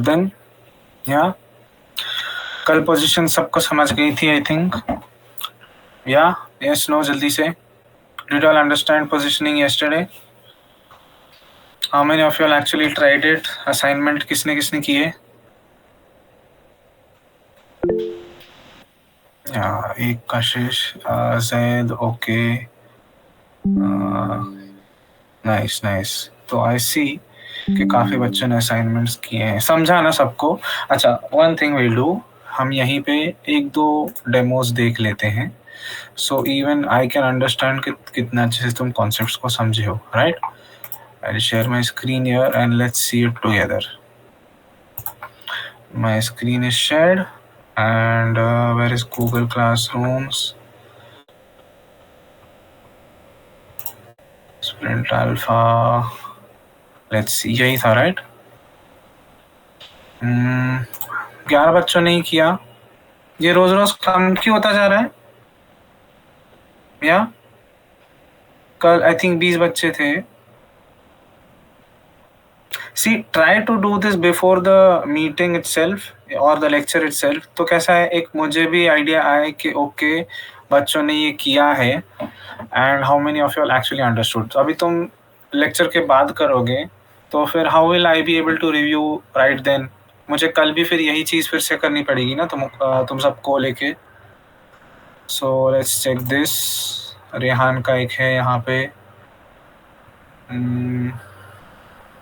Then या कल position सबको समझ गई थी आई थिंक. या यस नो जल्दी से. Did you all understand positioning yesterday? How many of you all actually tried it? Assignment किसने किसने किए? एक कशिश, जैद, ओके, नाइस नाइस. तो आई सी कि काफ़ी बच्चों ने असाइनमेंट्स किए हैं. समझा ना सबको? अच्छा, वन थिंग विल डू, हम यहीं पे एक दो डेमोज देख लेते हैं. So even I can understand कि कितना अच्छे से तुम कॉन्सेप्ट्स को समझे हो, right? I'll share my screen here and let's see it together. My screen is shared and where is Google Classrooms? Sprint Alpha. Let's see. यही था, राइट? 11 बच्चों ने ही किया. ये रोज रोज कम क्यों होता जा रहा है? या कल आई थिंक 20 बच्चे थे. See, try to do this before the meeting itself or the lecture itself. तो कैसा है, एक मुझे भी आइडिया आए कि ओके बच्चों ने ये किया है and how many of you all actually understood. तो अभी तुम लेक्चर के बाद करोगे तो फिर how will I be able to review right then? मुझे कल भी फिर यही चीज़ फिर से करनी पड़ेगी ना तुम सबको लेके. So let's check this. Rehan का एक है यहाँ पे.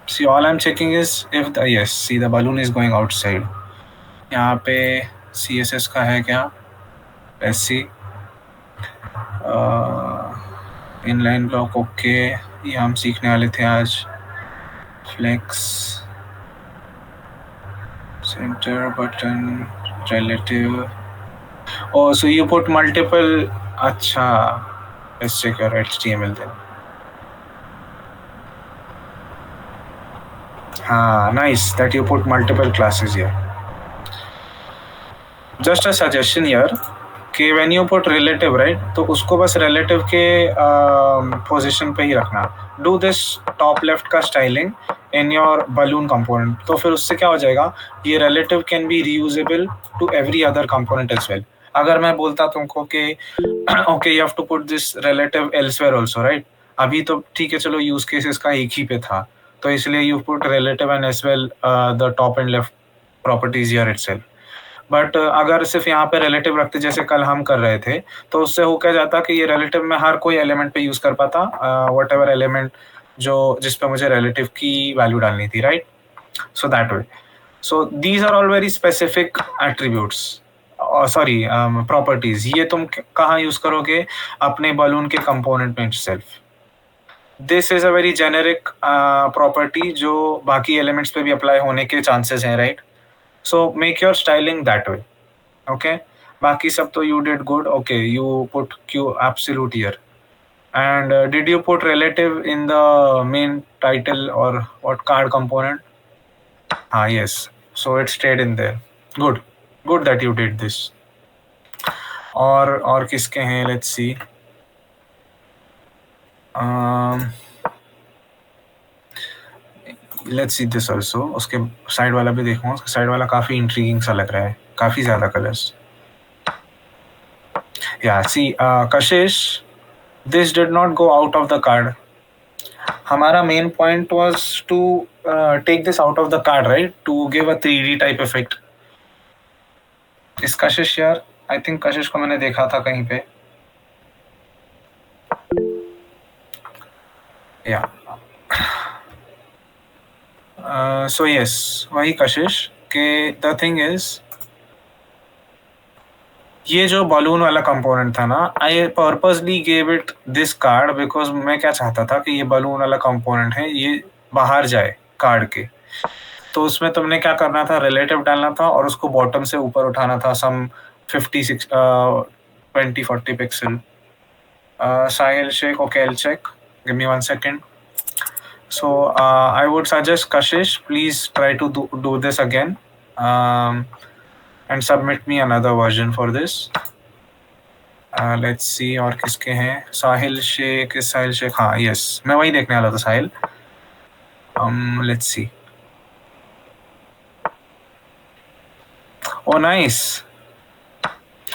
See, all I'm checking is if the yes, see the balloon is going outside. यहाँ पे CSS का है क्या? Let's see. Inline block okay. ये हम सीखने वाले थे आज. Flex, center button, relative. Oh, so you put multiple. अच्छा. Let's check your HTML then. Nice that you put multiple classes here. Just a suggestion here कि when you put relative, right, तो उसको बस relative के position पे ही रखना. Do this top left का styling in your balloon component. तो फिर उससे क्या हो जाएगा, ये relative can be reusable to every other component as well. अगर मैं बोलता तुमको कि okay you have to put this relative elsewhere also, right? अभी तो ठीक है, चलो use cases का एक ही पे था तो इसलिए you put relative and as well the top and left properties here itself. But अगर सिर्फ यहाँ पे रिलेटिव रखते जैसे कल हम कर रहे थे तो उससे हो क्या जाता कि ये रिलेटिव में हर कोई एलिमेंट पे यूज कर पाता, वट एवर एलिमेंट जो जिस पे मुझे रिलेटिव की वैल्यू डालनी थी, right? So that way. So these are all very specific attributes, sorry properties. ये तुम कहाँ यूज करोगे? अपने बलून के कंपोनेंट में itself. This is a very generic property जो बाकी एलिमेंट्स पे भी अप्लाई होने के चांसेस हैं, right? So make your styling that way. Okay. बाकी सब तो you did good. Okay, you put Q absolute here. And did you put relative in the main title or what card component? Yes. So it stayed in there. Good. Good that you did this. और किसके हैं? Let's see. Let's see this also. उसके side वाला भी देखूंगा. उसके side वाला काफी इंट्रीगिंग सा लग रहा है, काफी ज्यादा colours. Yeah, see, Kashish, this did not go out of the card. हमारा main point was to take this out of the card, right? To give a 3D type effect. इस Kashish यार, I think Kashish को मैंने देखा था कहीं पे. Yeah. So yes, वही Kashish के the thing is ये जो बलून वाला कंपोनेंट था ना, I purposely gave it this card because मैं क्या चाहता था कि ये बलून वाला कंपोनेंट है, ये बाहर जाए कार्ड के. तो उसमें तुमने क्या करना था, रिलेटिव डालना था और उसको बॉटम से ऊपर उठाना था some 20-40 pixel. Sahil Shaikh, okay, I'll check. Give me 1 second. So I would suggest Kashish, please try to do this again. And submit me another version for this. Let's see और किसके हैं. साहिल शेख, हाँ yes, मैं वही देखने वाला था साहिल. Let's see. Oh, nice.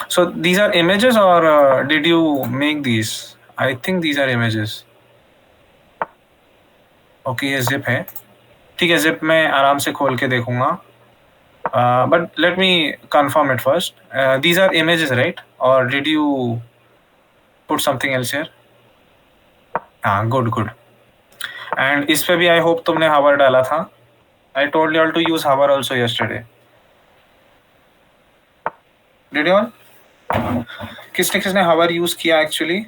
So these are images or did you make these? I think these are images. Okay, ये zip है. ठीक है, zip मैं आराम से खोल के देखूंगा. But let me confirm it first. These are images, right? Or did you put something else here? हाँ, good. And इस पे भी I hope तुमने hover डाला था. I told you all to use hover also yesterday. Did you all? किसने किसने hover use किया actually?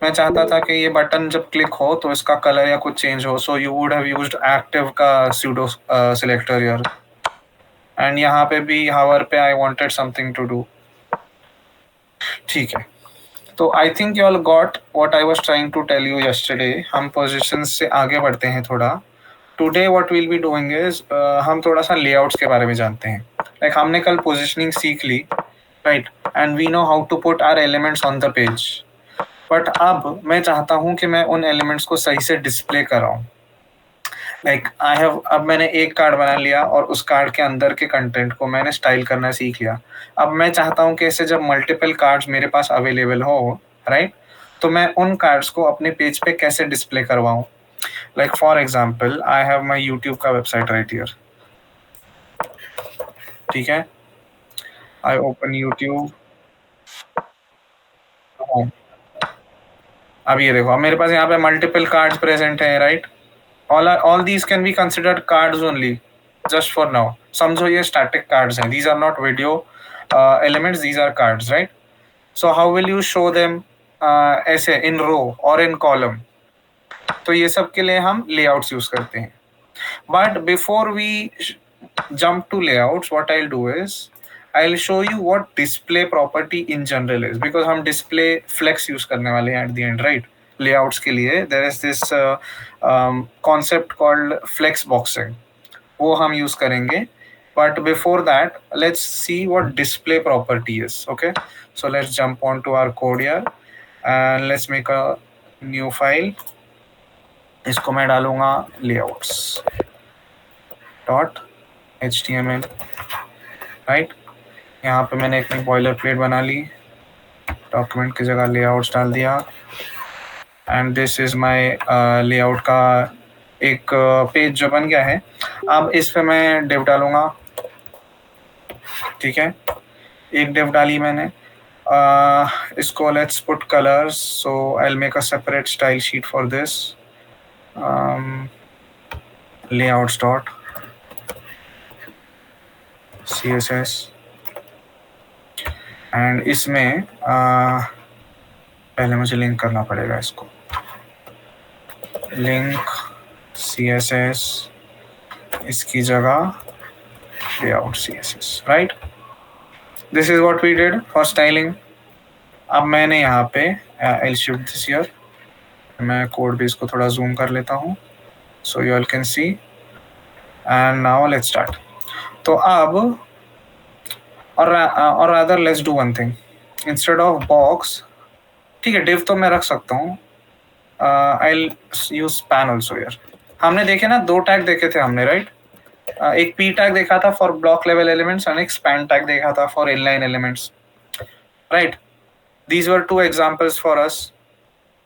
मैं चाहता था कि ये बटन जब क्लिक हो तो इसका कलर या कुछ चेंज हो. So you would have used active का pseudo selector here. And यहाँ पे भी hover पे I wanted something to do. ठीक है. तो I think you all got what I was trying to tell you yesterday. हम पोजीशंस से आगे बढ़ते हैं थोड़ा. Today what will be doing is हम थोड़ा सा लेआउट्स के बारे में जानते हैं. लाइक हमने कल पोजीशनिंग सीख ली, right, and we know how to put our elements on the page. But अब मैं चाहता हूं कि मैं उन एलिमेंट्स को सही से डिस्प्ले कराऊं. लाइक अब मैंने एक कार्ड बना लिया और उस कार्ड के अंदर के कंटेंट को मैंने स्टाइल करना सीख लिया. अब मैं चाहता हूं कि ऐसे जब मल्टीपल कार्ड्स मेरे पास अवेलेबल हो, राइट, तो मैं उन कार्ड्स को अपने पेज पे कैसे डिस्प्ले करवाऊं. Like for example I have my YouTube का वेबसाइट राइट हियर. ठीक है, आई ओपन यूट्यूब. अब ये देखो, अब मेरे पास यहाँ पे मल्टीपल कार्ड्स प्रेजेंट है, right. all these can be considered cards only just for now. समझो ये static cards हैं. These are not video elements. These are cards, right? So how will you show them ऐसे in row or in column? तो ये सब के लिए हम layouts use करते हैं. But before we jump to layouts, what I'll do is I'll show you what display property in general is, because हम display flex use करने वाले हैं at the end, right? Layouts के लिए there is this concept called flex boxing. वो हम use करेंगे. But before that, let's see what display property is. Okay, so let's jump on to our code here and let's make a new file. इसको मैं डालूंगा layouts .html, right? यहाँ पे मैंने एक बॉयलर प्लेट बना ली, डॉक्यूमेंट की जगह लेआउट्स डाल दिया, and this is my layout का एक पेज जो बन गया है. अब इस पे मैं डिव डालूंगा. ठीक है, एक डिव डाली मैंने. इसको let's put colours. So I will make a separate style sheet for this. Layouts dot CSS, and इसमें पहले मुझे लिंक करना पड़ेगा इसको. लिंक CSS, इसकी जगह layout CSS, right? This is what we did for styling. अब मैंने यहाँ पे I'll shift this here. मैं कोड भी इसको थोड़ा जूम कर लेता हूँ so you all can see. And now let's start. तो अब और rather let's do one thing. Instead of box, ठीक है, div तो मैं रख सकता हूँ. I'll use span also here. हमने देखे ना, दो टैग देखे थे हमने, राइट. एक p टैग देखा था फॉर ब्लॉक लेवल एलिमेंट्स और एक span टैग देखा था for inline elements, right. These were two examples for us,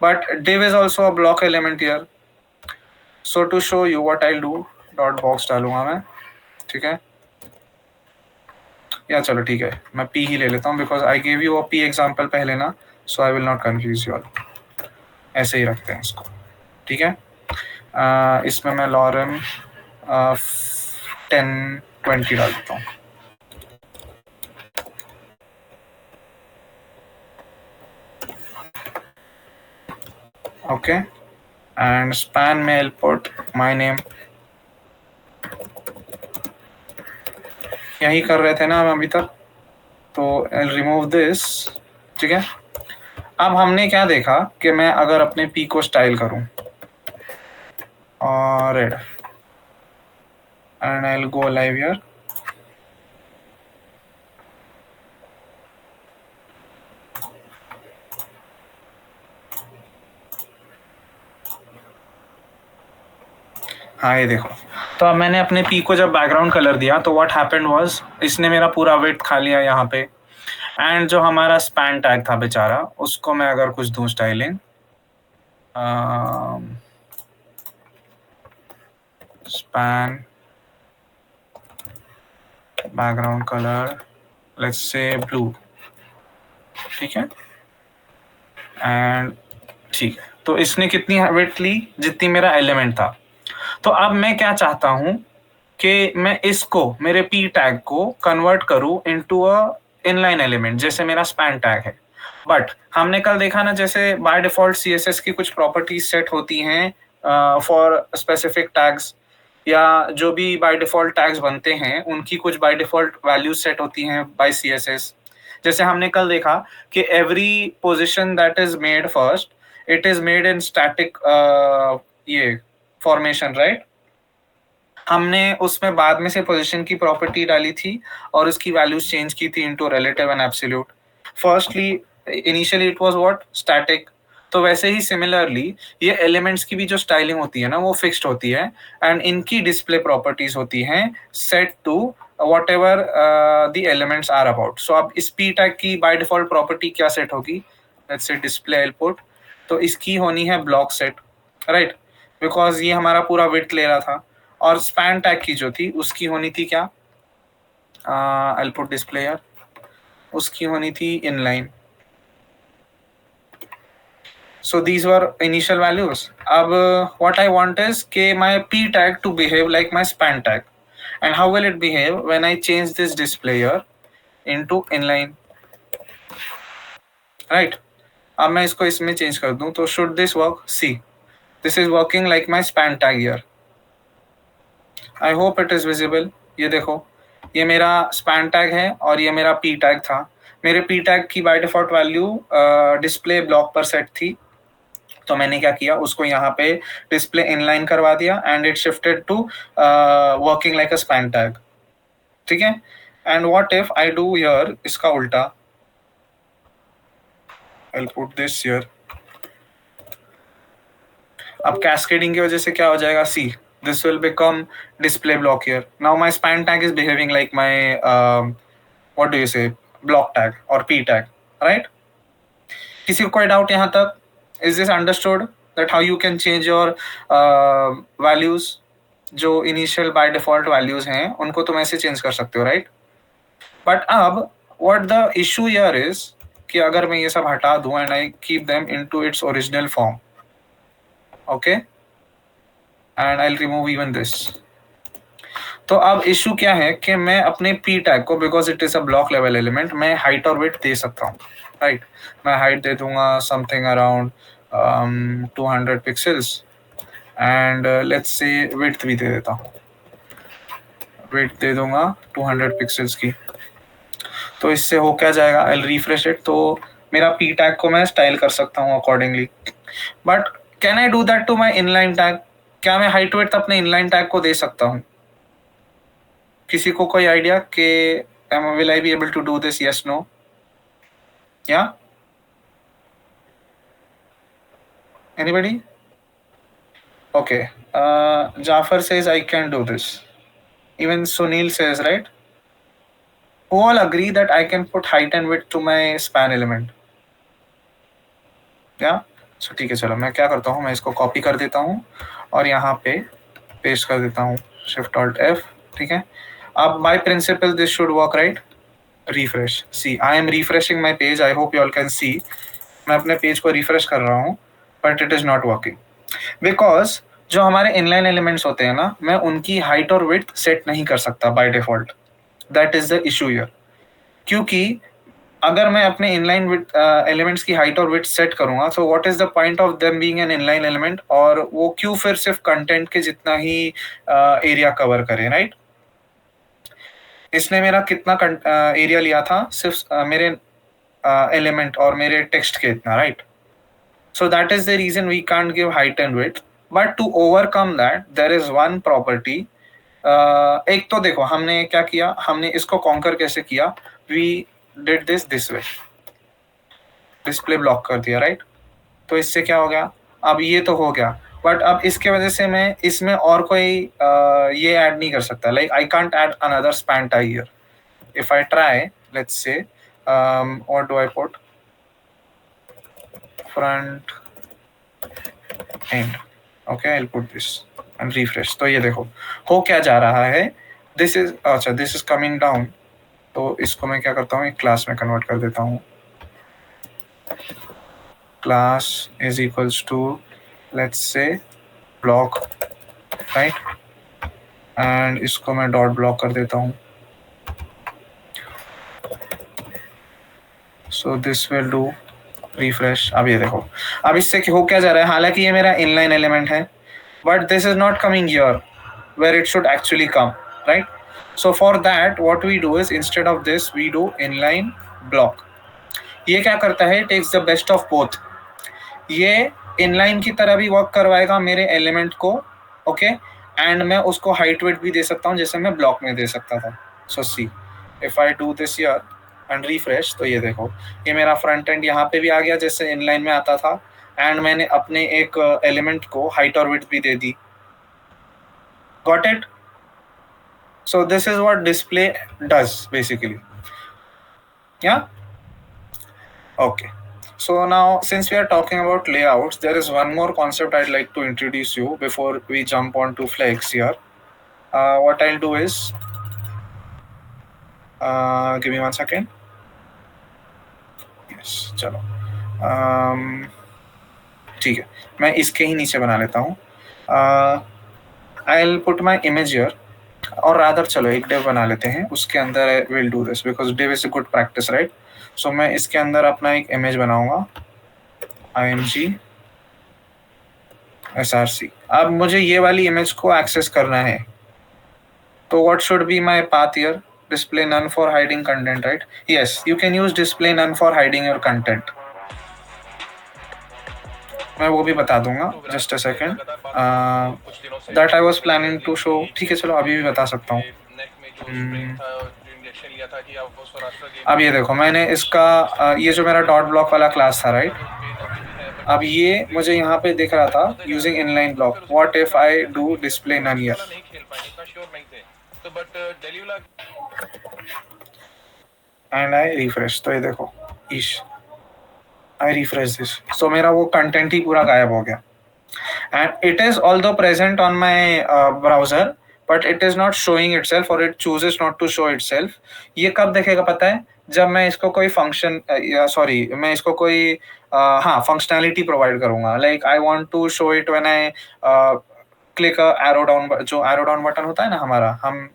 but div is also a block element here. So to show you what I'll do, dot box डालूंगा मैं. ठीक है, या चलो ठीक है, मैं p ही ले लेता हूँ because I gave you a p example पहले ना, so I will not confuse you all. ऐसे ही रखते हैं इसको. ठीक है, इसमें मैं lorem 1020 डाल देता हूँ. ओके, एंड span में I'll put my name. यही कर रहे थे ना हम अभी तक, तो I'll remove this. ठीक है, अब हमने क्या देखा कि मैं अगर अपने p को स्टाइल करूं और red, and I'll go live here. हाँ, ये देखो, तो अब मैंने अपने पी को जब बैकग्राउंड कलर दिया तो व्हाट हैपेंड वाज, इसने मेरा पूरा विड्थ खा लिया यहाँ पे। एंड जो हमारा स्पैन टैग था बेचारा, उसको मैं अगर कुछ दूं styling, span background colour let's say blue, ठीक है। एंड ठीक है, तो इसने कितनी विड्थ ली, जितनी मेरा एलिमेंट था। तो अब मैं क्या चाहता हूं कि मैं इसको, मेरे पी टैग को कन्वर्ट करूं इनटू अ इनलाइन एलिमेंट, जैसे मेरा स्पैन टैग है। बट हमने कल देखा ना, जैसे बाय डिफॉल्ट सीएसएस की कुछ प्रॉपर्टीज सेट होती हैं फॉर स्पेसिफिक टैग्स, या जो भी बाय डिफॉल्ट टैग्स बनते हैं उनकी कुछ बाय डिफॉल्ट वैल्यूज सेट होती हैं बाय सीएसएस। जैसे हमने कल देखा कि every position that is made first, it is made in static ये फॉर्मेशन, राइट। हमने उसमें बाद में से पोजीशन की प्रॉपर्टी डाली थी और उसकी वैल्यूज चेंज की थी into relative and absolute. Firstly initially it was what, static. तो वैसे ही सिमिलरली ये एलिमेंट्स की भी जो स्टाइलिंग होती है ना, वो फिक्स्ड होती है एंड इनकी डिस्प्ले प्रॉपर्टीज होती हैं set to whatever the elements are about. So अब इस p tag की by default property क्या सेट होगी, let's say display output, तो इसकी होनी है block set, right? Because ये हमारा पूरा width ले रहा था। और span tag की जो थी उसकी होनी थी क्या, I'll put display here, उसकी होनी थी inline. So these were initial values. अब what I want is कि my p tag to behave like my span tag. And how will it behave when I change this display here into inline, right? अब मैं इसको इसमें change कर दूं तो should this work? See, this is working like my span tag here. I hope it is visible. ये देखो, ये मेरा span tag है और ये मेरा p tag था। मेरे p tag की by default value display block पर set थी, तो मैंने क्या किया, उसको यहाँ पे डिस्प्ले इनलाइन करवा दिया and it shifted to working like a span tag, ठीक है। And what if I do here इसका उल्टा, I will put this here. अब कैस्केडिंग की वजह से क्या हो जाएगा, see this will become display block here. Now my span tag is behaving like my what do you say block tag और पी टैग, राइट। किसी को कोई डाउट यहाँ तक? Is this understood that how you can change your values? जो initial by default values हैं उनको तुम ऐसे change कर सकते हो, right? But अब what the issue here is कि अगर मैं ये सब हटा दूं and I keep them into its original form, okay? And I'll remove even this. तो अब इशू क्या है कि मैं अपने p टैग को, because it is a block level element, मैं हाइट और विड्थ दे सकता हूँ, राइट। मैं हाइट दे दूंगा something around 200 pixels and let's say width भी दे देता हूँ, विड्थ दे दूंगा 200 पिक्सल्स की। तो इससे हो क्या जाएगा, आई विल रिफ्रेश इट, तो मेरा p टैग को मैं स्टाइल कर सकता हूँ accordingly. But can I do that to my inline tag? क्या मैं हाइट विड्थ अपने इनलाइन टैग को दे सकता हूँ? किसी को कोई आइडिया कि will I be able to do this? Yes, no? Yeah? Anybody? Okay. Jafar says I can do this. Even Sunil says, right? Who all agree that I can put height and width to my span element? Yeah? So ठीक है, चलो मैं क्या करता हूँ, मैं इसको copy कर देता हूँ और यहाँ पे पेस्ट कर देता हूँ, Shift Alt F, ठीक है। अब by principle this should work, right? Refresh. See, I am refreshing my page. I hope you all can see. मैं अपने पेज को रिफ्रेश कर रहा हूँ, but it is not working because जो हमारे इनलाइन एलिमेंट्स होते हैं ना, मैं उनकी हाइट और विड्थ सेट नहीं कर सकता by default. That is the issue here. क्योंकि अगर मैं अपने इनलाइन एलिमेंट्स की हाइट और विड्थ सेट करूंगा, तो what is the point of them being an inline element, और वो क्यों फिर सिर्फ कंटेंट के जितना ही एरिया कवर करे, राइट। इसने मेरा कितना एरिया लिया था, सिर्फ मेरे एलिमेंट और मेरे टेक्स्ट के इतना, right. So that is the reason we can't give height and width. But to overcome that there is one property. एक तो देखो हमने क्या किया, हमने इसको कॉन्कर कैसे किया, we did this way, display block कर दिया, राइट। तो इससे क्या हो गया, अब ये तो हो गया, बट अब इसके वजह से मैं इसमें और कोई ये ऐड नहीं कर सकता, like I can't add another span tie here. If I try, let's say what do I put, front end. Okay, I will put this and refresh. तो ये देखो हो क्या जा रहा है. दिस इज, अच्छा दिस इज कमिंग डाउन. तो इसको मैं क्या करता हूँ, एक क्लास में कन्वर्ट कर देता हूँ. Class is equals to let's say block, right, and इसको मैं डॉट ब्लॉक कर देता हूँ. So this will do refresh. अब ये देखो, अब इससे हो क्या जा रहा है, हालांकि ये मेरा इनलाइन एलिमेंट है, but this is not coming here where it should actually come, right? So for that what we do is, instead of this we do inline block. ये क्या करता है, takes the best of both. ये inline की तरह भी work करवाएगा मेरे एलिमेंट को, ओके, एंड मैं उसको हाइट वेट भी दे सकता हूँ जैसे मैं ब्लॉक में दे सकता था. So see, if I do this here and refresh, तो ये देखो ये मेरा फ्रंट एंड यहाँ पे भी आ गया जैसे इनलाइन में आता था, एंड मैंने अपने एक एलिमेंट को हाइट और विड्थ भी दे दी. Got it? So this is what display does basically. Yeah. Okay. So now, since we are talking about layouts, there is one more concept I'd like to introduce you before we jump on to Flex here. What I'll do is, give me 1 second. Yes, चलो. ठीक है, मैं इसके ही नीचे बना लेता हूँ. I'll put my image here. और रादर चलो एक डिव बना लेते हैं, उसके अंदर will do this because div is a good practice, right. So मैं इसके अंदर अपना एक इमेज बनाऊंगा, img src. अब मुझे ये वाली इमेज को एक्सेस करना है, तो what should be my path here, display none for hiding content, right. Yes, you can use display none for hiding your content. मैं वो भी बता दूंगा, just a second. That I was planning to show. ठीक है, चलो अभी भी बता सकता हूँ. अब ये देखो, मैंने इसका ये जो मेरा डॉट ब्लॉक वाला क्लास था, राइट, अब ये मुझे यहाँ पे दिख रहा था using inline block. What if I do display none here and I refresh, तो ये देखो ईश, आई रिफ्रेश दिस, सो मेरा वो कंटेंट ही पूरा गायब हो गया. And it is although present on my browser, but it is not showing itself, or it chooses not to show itself. ये कब देखेगा पता है, जब मैं इसको कोई फंक्शन सॉरी मैं इसको कोई हाँ फंक्शनैलिटी प्रोवाइड करूंगा. Like I want to show it when I click arrow down, जो एरो डाउन बटन होता है ना हमारा, हम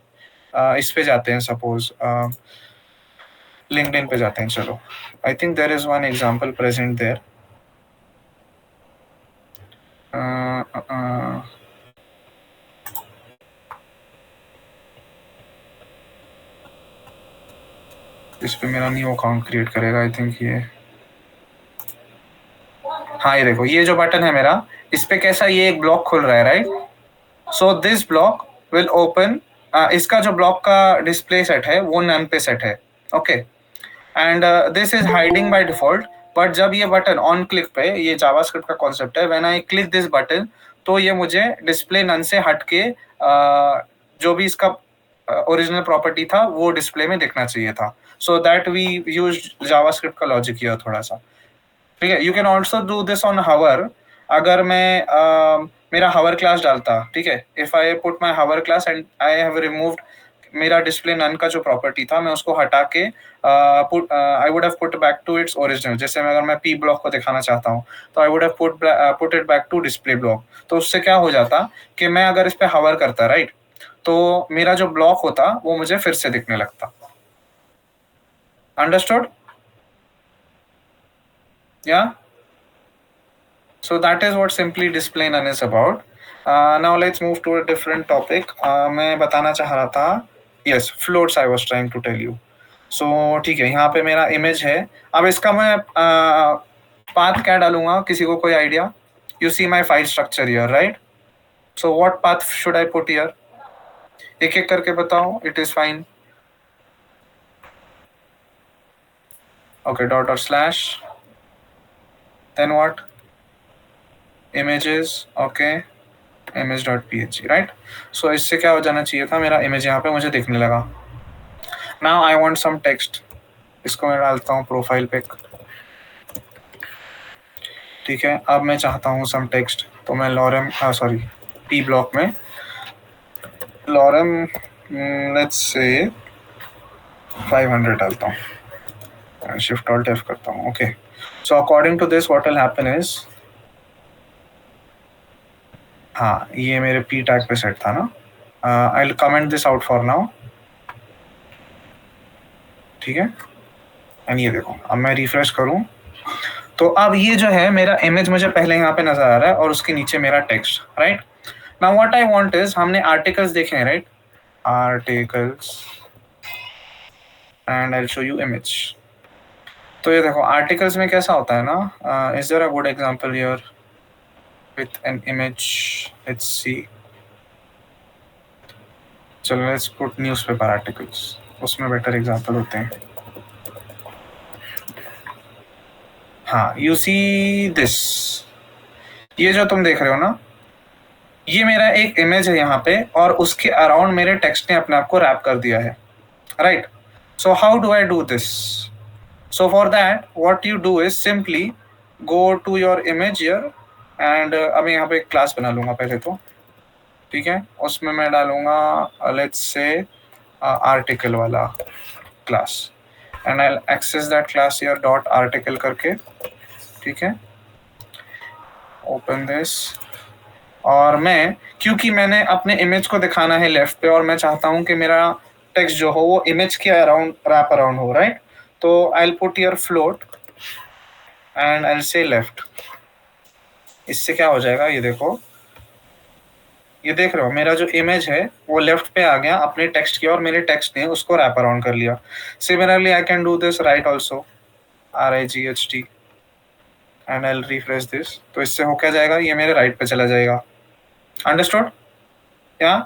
इस पे जाते हैं, सपोज लिंक्डइन पे जाते हैं. चलो, I think there is one example present there. इस पे मेरा न्यू अकाउंट क्रिएट करेगा, आई थिंक ये. हाँ, ये देखो ये जो बटन है मेरा, इस पे कैसा ये एक ब्लॉक खुल रहा है, right. So this block will open, इसका जो ब्लॉक का डिस्प्ले सेट है वो नन पे सेट है, okay, and this is hiding by default. But जब ये बटन ऑन क्लिक पे, ये जावास्क्रिप्ट का कॉन्सेप्ट है, when I click this button, तो ये मुझे डिस्प्ले नन से हट के जो भी इसका ओरिजिनल प्रॉपर्टी था वो डिस्प्ले में दिखना चाहिए था. So that we use JavaScript का लॉजिक किया थोड़ा सा. ठीक है, you can also do this on hover. अगर मैं मेरा हावर क्लास डालता, ठीक है, if I put my hover class and I have removed मेरा डिस्प्ले नन का जो प्रॉपर्टी था, मैं उसको हटा के I would have put back to its original. जैसे अगर मैं पी ब्लॉक को दिखाना चाहता हूँ, तो I would have put it back to display block. तो उससे क्या हो जाता कि मैं अगर इस पे हावर करता, राइट, तो मेरा जो ब्लॉक होता वो मुझे फिर से दिखने लगता. Understood? Yeah. So that is what simply display none is about. Now let's move to a different topic. मैं बताना चाह रहा था, yes, floats I was trying to tell you. So ठीक है, यहाँ पे मेरा image है. अब इसका मैं path क्या डालूंगा, किसी को कोई idea? You see my file structure here, right? So what path should I put here? एक एक करके बताओ. It is fine. Okay, dot or slash. Then what? images, okay, image.png, right. So इससे क्या हो जाना चाहिए था, मेरा इमेज यहाँ पे मुझे दिखने लगा. Now I want some text. इसको मैं डालता हूँ प्रोफाइल पिक. ठीक है, अब मैं चाहता हूँ सम टेक्स्ट, तो मैं लॉरेम टी ब्लॉक में लॉरेम लेट्स से 500 डालता हूँ. शिफ्ट ऑल्ट एफ करता हूँ. Okay, so according to this what will happen is, हाँ ये मेरे पी टैग पे सेट था ना. I will comment this out for now. ठीक है, एंड ये देखो अब मैं रिफ्रेश करूं तो अब ये जो है मेरा इमेज मुझे पहले यहाँ पे नजर आ रहा है और उसके नीचे मेरा text, right. Now what I want is, हमने आर्टिकल्स देखे हैं, right, articles, and I will show you image. तो ये देखो आर्टिकल्स में कैसा होता है ना, is there a good example here with an image, let's see, चलो let's put newspaper articles, उसमें बेटर एग्जांपल होते हैं. हाँ, you see this, ये जो तुम देख रहे हो ना, ये मेरा एक इमेज है यहाँ पे और उसके अराउंड मेरे टेक्स्ट ने अपने आप को रैप कर दिया है, right. So how do I do this? So for that what you do is simply go to your image here and अब यहाँ पे एक क्लास बना लूंगा पहले तो. ठीक है, उसमें मैं डालूंगा लेट्स से आर्टिकल वाला class and I access that class here dot article करके. ठीक है, ओपन दिस. और मैं, क्योंकि मैंने अपने इमेज को दिखाना है लेफ्ट पे और मैं चाहता हूं कि मेरा टेक्स्ट जो हो वो इमेज के अराउंड रैप अराउंड हो, राइट. तो I will put here float and I will say left. इससे क्या हो जाएगा, ये देखो, ये देख रहे हो मेरा जो इमेज है वो लेफ्ट पे आ गया अपने टेक्स्ट की और मेरे टेक्स्ट ने उसको रैप अराउंड कर लिया. Similarly I can do this right also, RIGHT, and I will refresh this. तो इससे हो क्या जाएगा, ये मेरे राइट पे चला जाएगा. अंडरस्टूड? या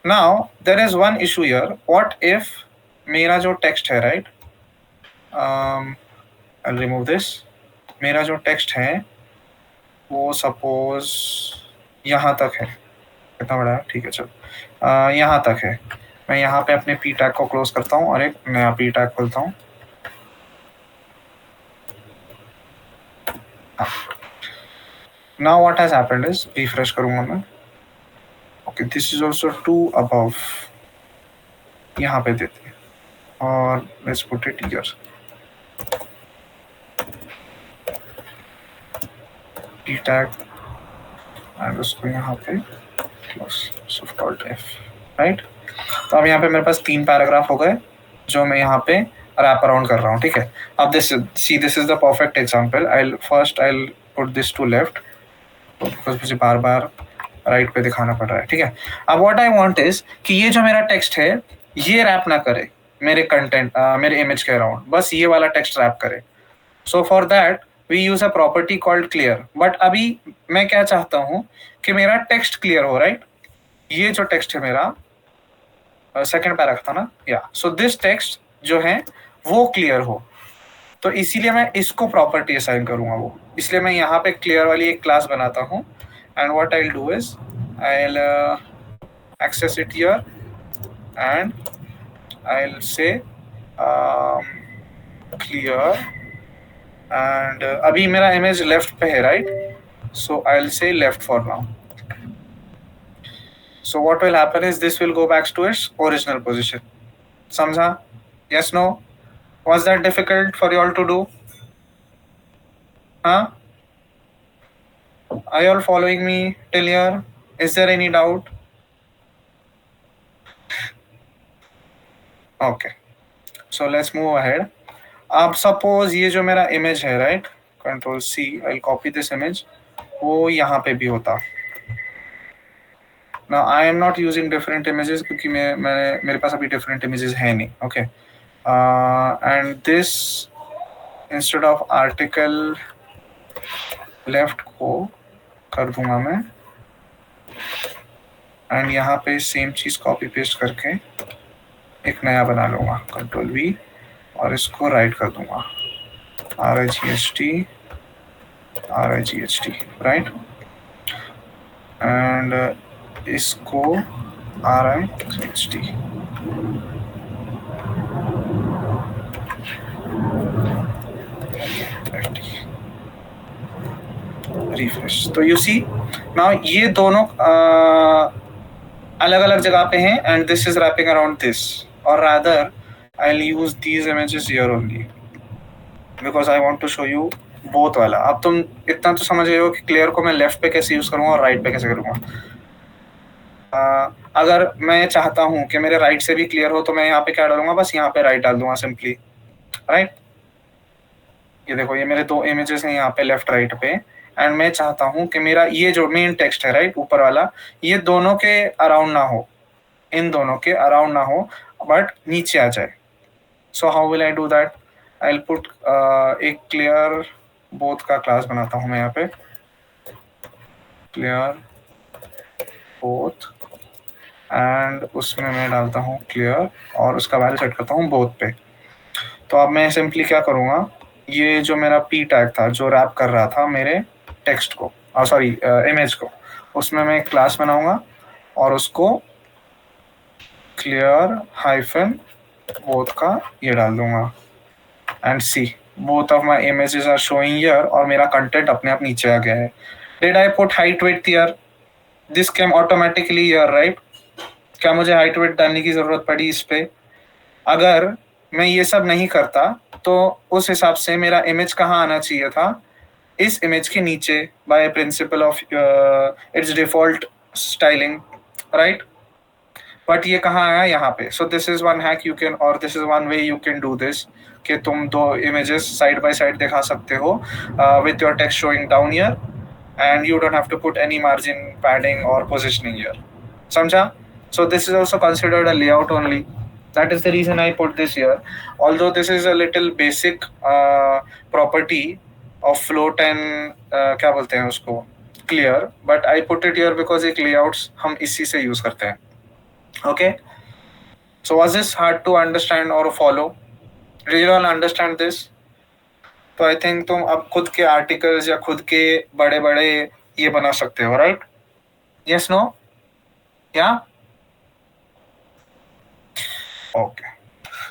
now there is one issue here. What if मेरा जो टेक्स्ट है, right, I will remove this. मेरा जो टेक्स्ट है वो सपोज यहाँ तक है, कितना बड़ा है, ठीक है चलो यहाँ तक है. मैं यहाँ पे अपने पी टैग को क्लोज करता हूँ और एक नया पी टैग खोलता हूँ. Now what has happened is, refresh करूंगा मैं. Okay, this is also too above, यहाँ पे देते हैं और let's put it here. P tag and उसको यहाँ पे शिफ्ट ऑल्ट एफ, राइट. तो अब यहाँ पे मेरे पास 3 पैराग्राफ हो गए जो मैं यहाँ पे रैप अराउंड कर रहा हूँ. ठीक है, अब this is the perfect example. I will put this to left because मुझे बार बार राइट पे दिखाना पड़ रहा है. ठीक है, अब व्हाट आई वांट इज कि ये जो मेरा टेक्स्ट है ये रैप ना करे मेरे कंटेंट मेरे इमेज के अराउंड, बस ये वाला टेक्स्ट रैप करे. So for that we use a property called clear. But अभी मैं क्या चाहता हूँ कि मेरा टेक्स्ट क्लियर हो, राइट. ये जो टेक्स्ट है मेरा सेकंड पैराग्राफ था ना, या सो दिस टेक्स्ट जो है वो क्लियर हो. तो इसीलिए मैं इसको प्रॉपर्टी असाइन करूंगा वो, इसलिए मैं यहाँ पे क्लियर वाली एक क्लास बनाता हूँ. And what I will do is I will access it here and I will say clear. And अभी मेरा इमेज लेफ्ट पे है, right. So I will say left for now. So what will happen is this will go back to its original position. Samjha? Yes, no? Was that difficult for you all to do? Huh? Are you all following me till here? Is there any doubt? Okay. So let's move ahead. अब suppose ये जो मेरा image है, right? Control C. I'll copy this image. वो यहाँ पे भी होता. Now I am not using different images क्योंकि मेरे पास अभी different images है नहीं. Okay. And this instead of article left को कर दूंगा मैं एंड यहाँ पे सेम चीज कॉपी पेस्ट करके एक नया बना लूंगा. Ctrl V और इसको राइट कर दूंगा RIGHT, राइट. एंड इसको RIHT रिफ्रेश। तो यू सी नाउ ये दोनों अलग अलग जगह पे हैं and this is wrapping around this, और rather I will use these images here only because I want to show you both वाला। अब तुम इतना तो समझ गए हो कि क्लियर को मैं लेफ्ट पे कैसे यूज करूंगा और राइट पे कैसे करूंगा। अगर मैं चाहता हूं कि मेरे राइट से भी क्लियर हो तो मैं यहाँ पे क्या डालूंगा, बस यहाँ पे राइट डाल दूंगा सिंपली, राइट। ये देखो ये मेरे दो इमेजेस हैं यहाँ पे लेफ्ट राइट पे, एंड मैं चाहता हूं कि मेरा ये जो मेन टेक्स्ट है राइट ऊपर वाला, ये दोनों के अराउंड ना हो, इन दोनों के अराउंड ना हो, बट नीचे आ जाए। So how will I do that? I will put एक क्लियर बोथ का क्लास बनाता हूं मैं यहाँ पे, क्लियर बोथ, एंड उसमें मैं डालता हूँ क्लियर और उसका वैल्यू सेट करता हूँ बोथ पे। तो अब मैं सिंपली क्या करूँगा, ये जो मेरा पी टैग था जो रैप कर रहा था मेरे टेक्स्ट को, सॉरी इमेज को, उसमें मैं एक क्लास बनाऊंगा और उसको क्लियर हाइफन बोथ का ये डाल दूंगा, and see both of my images are showing here और मेरा कंटेंट अपने आप नीचे आ गया है। Did I put height weight here? This came automatically here right. क्या मुझे हाइट वेट डालने की जरूरत पड़ी इस पे? अगर मैं ये सब नहीं करता तो उस हिसाब से मेरा इमेज कहाँ आना चाहिए था, इस इमेज के नीचे, by principle of its default styling, right. But ये कहाँ आया, यहाँ पे। So this is one hack you can, और this is one way you can do this, कि तुम दो इमेजेस साइड बाय साइड दिखा सकते हो with your text showing down here, and you don't have to put any margin padding or positioning here. Samjha? So this is also considered a layout only. That is the reason I put this here. Although this is a little basic property of float and क्या बोलते हैं उसको, clear, but I put it here because एक layouts हम इसी से use करते हैं. Okay? So was this hard to understand or follow? Did you all understand this? तो आई थिंक तुम अब खुद के आर्टिकल्स या खुद के बड़े बड़े ये बना सकते हो, right? Yes, no, yeah? Okay,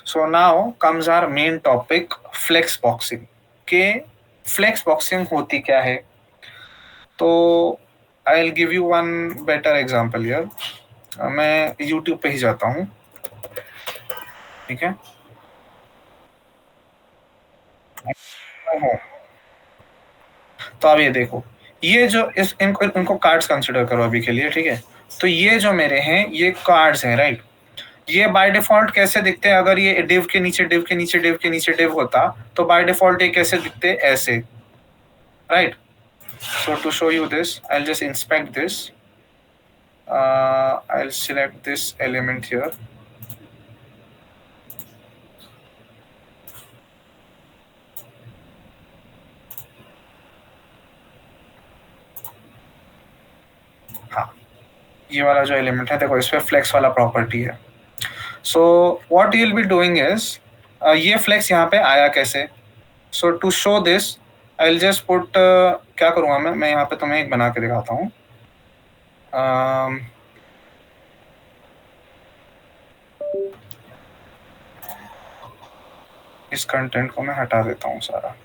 so now comes our main topic, flex boxing. के फ्लेक्स बॉक्सिंग होती क्या है? तो I will give you one better example here. मैं यूट्यूब पे ही जाता हूँ, ठीक है। तो अब ये देखो, ये जो इस इनको कार्ड्स कंसिडर करो अभी के लिए, ठीक है। तो ये जो मेरे हैं ये कार्ड्स हैं, राइट। ये बाय डिफॉल्ट कैसे दिखते हैं? अगर ये डिव के नीचे डिव के नीचे डिव के नीचे डिव होता तो बाय डिफॉल्ट ये कैसे दिखते? ऐसे, right. So to show you this I will just inspect this, I will select this element here, हाँ, ये वाला जो एलिमेंट है देखो, इस पे फ्लेक्स वाला प्रॉपर्टी है। So what you will be doing is, ये फ्लेक्स यहाँ पे आया कैसे? So to show this I will just put, क्या करूँगा मैं यहाँ पे तुम्हें एक बना के दिखाता हूँ। इस कंटेंट को मैं हटा देता हूँ सारा।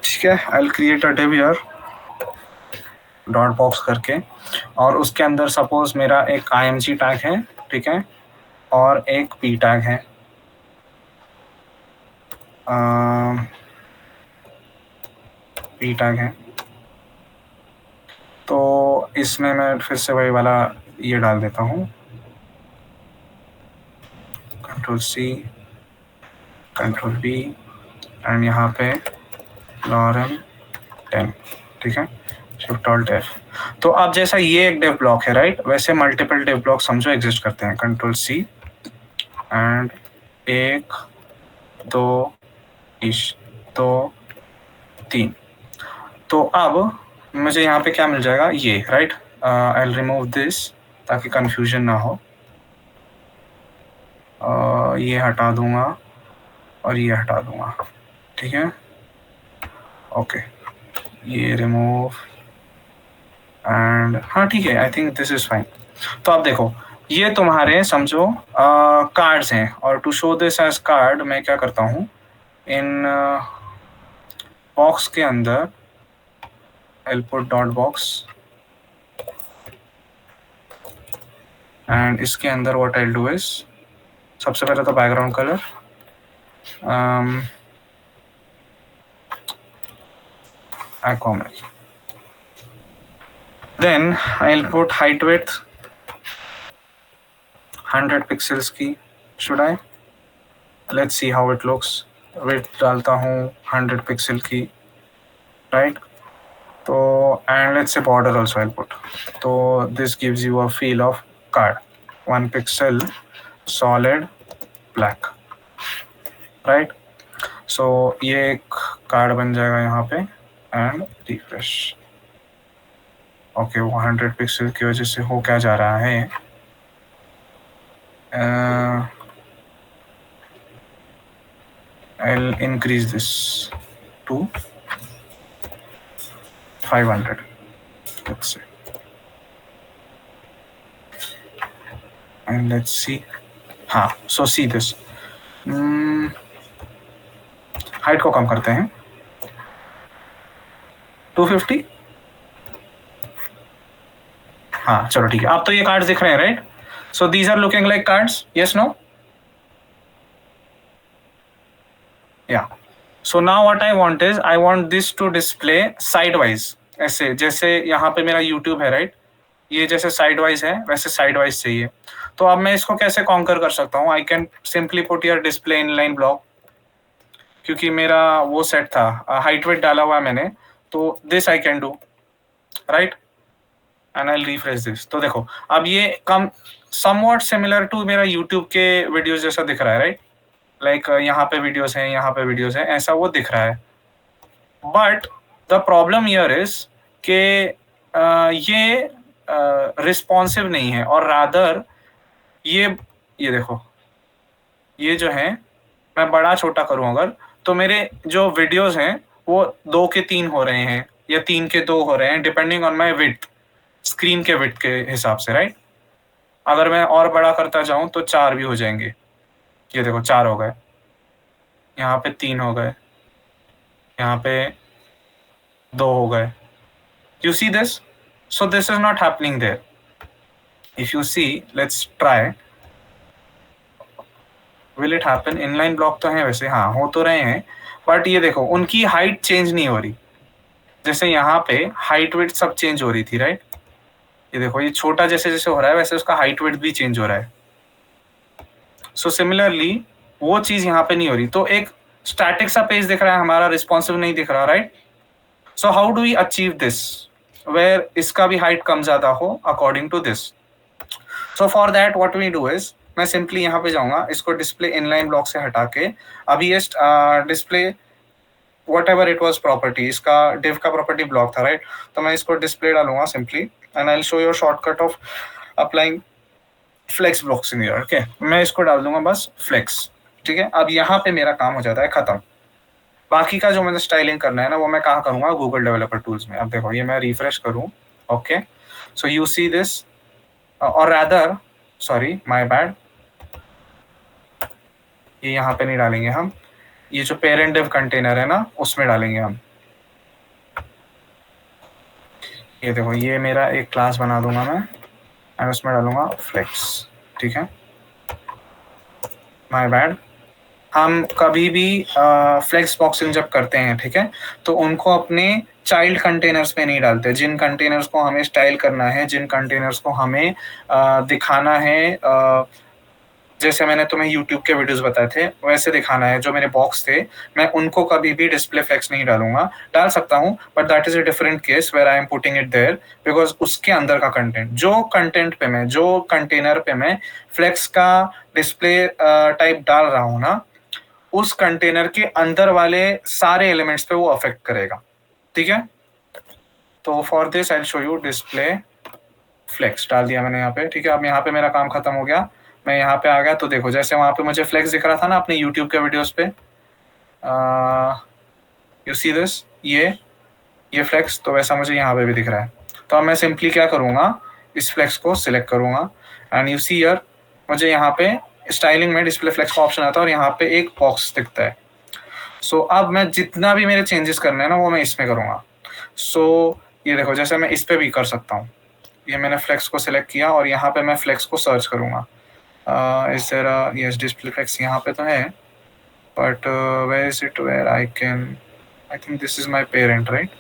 ठीक है, I will create a div here dot box करके, और उसके अंदर सपोज मेरा एक img टैग है, ठीक है, और एक p टैग है। p टैग है, तो इसमें मैं फिर से वही वाला ये डाल देता हूँ, Ctrl+C Ctrl+V, एंड यहाँ पे lorem 10, ठीक है, Shift+Alt+F। तो अब जैसा ये एक डिव ब्लॉक है, राइट, वैसे मल्टीपल डिव ब्लॉक समझो एग्जिस्ट करते हैं। Ctrl+C and 1 2 3। तो अब मुझे यहाँ पे क्या मिल जाएगा, ये right. I will remove this ताकि कंफ्यूजन ना हो। ये हटा दूंगा और ये हटा दूंगा, ठीक है। ओके, ये रिमूव एंड हाँ ठीक है, I think this is fine. तो आप देखो, ये तुम्हारे समझो कार्ड्स हैं, और to show this as card मैं क्या करता हूँ, इन बॉक्स के अंदर I'll put dot box and इसके अंदर व्हाट I'll do is सबसे पहले तो background colour Aquamarine, then I'll put height width 100 pixels की, should I? Let's see how it looks. width डालता हूँ 100 पिक्सल की, right? तो and let's say border also I'll put. तो this gives you a feel of card. 1 pixel solid black, right? So ये एक card बन जाएगा यहाँ पे एंड रिफ्रेश। ओके, वो 100 पिक्सल की वजह से हो क्या जा रहा है, I'll increase this to 500, let's say, and let's see. हाँ, so see this. हाइट को कम करते हैं 250। हाँ चलो ठीक है, आप तो ये कार्ड्स दिख रहे हैं right. So these are looking like cards, yes no? या so now what I want is, I want this to display side wise, ऐसे जैसे यहाँ पे मेरा यूट्यूब है राइट, ये जैसे साइड वाइज है वैसे साइड वाइज चाहिए। तो अब मैं इसको कैसे कॉन्कर कर सकता हूँ, I can simply put your display inline block, क्योंकि मेरा वो सेट था हाइट वेट डाला हुआ है मैंने, तो this I can do right and I refresh this. तो देखो अब ये कम समवॉट सिमिलर टू मेरा यूट्यूब के वीडियोस जैसा दिख रहा है राइट, लाइक यहाँ पे वीडियोस हैं, यहाँ पे वीडियोस हैं, ऐसा वो दिख रहा है। But the problem here is कि ये रिस्पॉन्सिव नहीं है, और रादर ये देखो, ये जो है मैं बड़ा छोटा करूं अगर, तो मेरे जो वीडियोस हैं वो 2 के 3 हो रहे हैं या 3 के 2 हो रहे हैं, depending on my width, screen के विड्थ के हिसाब से राइट। अगर मैं और बड़ा करता जाऊं तो 4 भी हो जाएंगे, ये देखो 4 हो गए, यहाँ पे 3 हो गए, यहाँ पे 2 हो गए। You see this? So this is not happening there. If you see, let's try. Will it happen? Inline block तो है वैसे, हाँ हो तो रहे हैं, बट ये देखो उनकी हाइट चेंज नहीं हो रही। जैसे यहाँ पे हाइट वेट सब चेंज हो रही थी राइट, ये देखो ये छोटा जैसे जैसे हो रहा है वैसे उसका हाइट वेट भी चेंज हो रहा है। सो सिमिलरली वो चीज यहाँ पे नहीं हो रही, तो एक स्टैटिक सा पेज दिख रहा है हमारा, रिस्पॉन्सिव नहीं दिख रहा right. So how do we achieve this where इसका भी हाइट कम ज्यादा हो according to this? So for that what we do is, मैं सिंपली यहाँ पे जाऊंगा, इसको डिस्प्ले इनलाइन ब्लॉक से हटा के, अभी ये display whatever it was property, इसका div का प्रॉपर्टी ब्लॉक था राइट, तो मैं इसको डिस्प्ले डालूंगा simply and I will show you shortcut of applying flex blocks in here. Okay, मैं इसको डाल दूंगा बस फ्लेक्स, ठीक है। अब यहाँ पे मेरा काम हो जाता है खत्म। बाकी का जो मुझे स्टाइलिंग करना है ना वो मैं कहाँ करूंगा, गूगल डेवलपर टूल्स में। अब देखो ये मैं रिफ्रेश करूँ, okay, so you see this, और रादर सॉरी माय बैड, ये यहाँ पे नहीं डालेंगे हम, ये जो पेरेंट डिव कंटेनर है ना उसमें डालेंगे हम। ये देखो ये मेरा एक क्लास बना दूंगा मैं एंड उसमें डालूंगा फ्लेक्स, ठीक है। माय बैड, हम कभी भी फ्लेक्स बॉक्सिंग जब करते हैं ठीक है, तो उनको अपने चाइल्ड कंटेनर्स पे नहीं डालते। जिन कंटेनर्स को हमें स्टाइल करना है, जिन कंटेनर्स को हमें दिखाना है, जैसे मैंने तुम्हें YouTube के वीडियोस बताए थे वैसे दिखाना है, जो मेरे बॉक्स थे, मैं उनको कभी भी डिस्प्ले फ्लेक्स नहीं डालूंगा। डाल सकता हूँ but that is a different case where I am putting it there, because उसके अंदर का कंटेंट, जो कंटेंट पे मैं, जो कंटेनर पे मैं फ्लेक्स का डिस्प्ले टाइप डाल रहा हूँ ना, उस कंटेनर के अंदर वाले सारे एलिमेंट्स पे वो अफेक्ट करेगा, ठीक है। तो for this I show you display flex डाल दिया मैंने यहाँ पे, ठीक है। अब यहाँ पे मेरा काम खत्म हो गया, मैं यहाँ पे आ गया तो देखो जैसे वहाँ पे मुझे फ्लेक्स दिख रहा था ना अपने यूट्यूब के वीडियोस पे, यू सी दिस, ये फ्लेक्स, तो वैसा मुझे यहाँ पे भी दिख रहा है। तो अब मैं सिंपली क्या करूँगा, इस फ्लेक्स को सिलेक्ट करूँगा एंड यू सी हियर मुझे यहाँ पे स्टाइलिंग में डिस्प्ले फ्लेक्स का ऑप्शन आता है और यहाँ पे एक बॉक्स दिखता है। सो अब मैं जितना भी मेरे चेंजेस करने हैं ना वो मैं इसमें करूँगा। सो ये देखो जैसे मैं इस पे भी कर सकता हूँ, ये मैंने फ्लेक्स को सिलेक्ट किया और यहाँ पे मैं फ्लेक्स को सर्च करूँगा। Is there yes display flex यहाँ पे तो है, but where is it where I can, I think this is my parent right,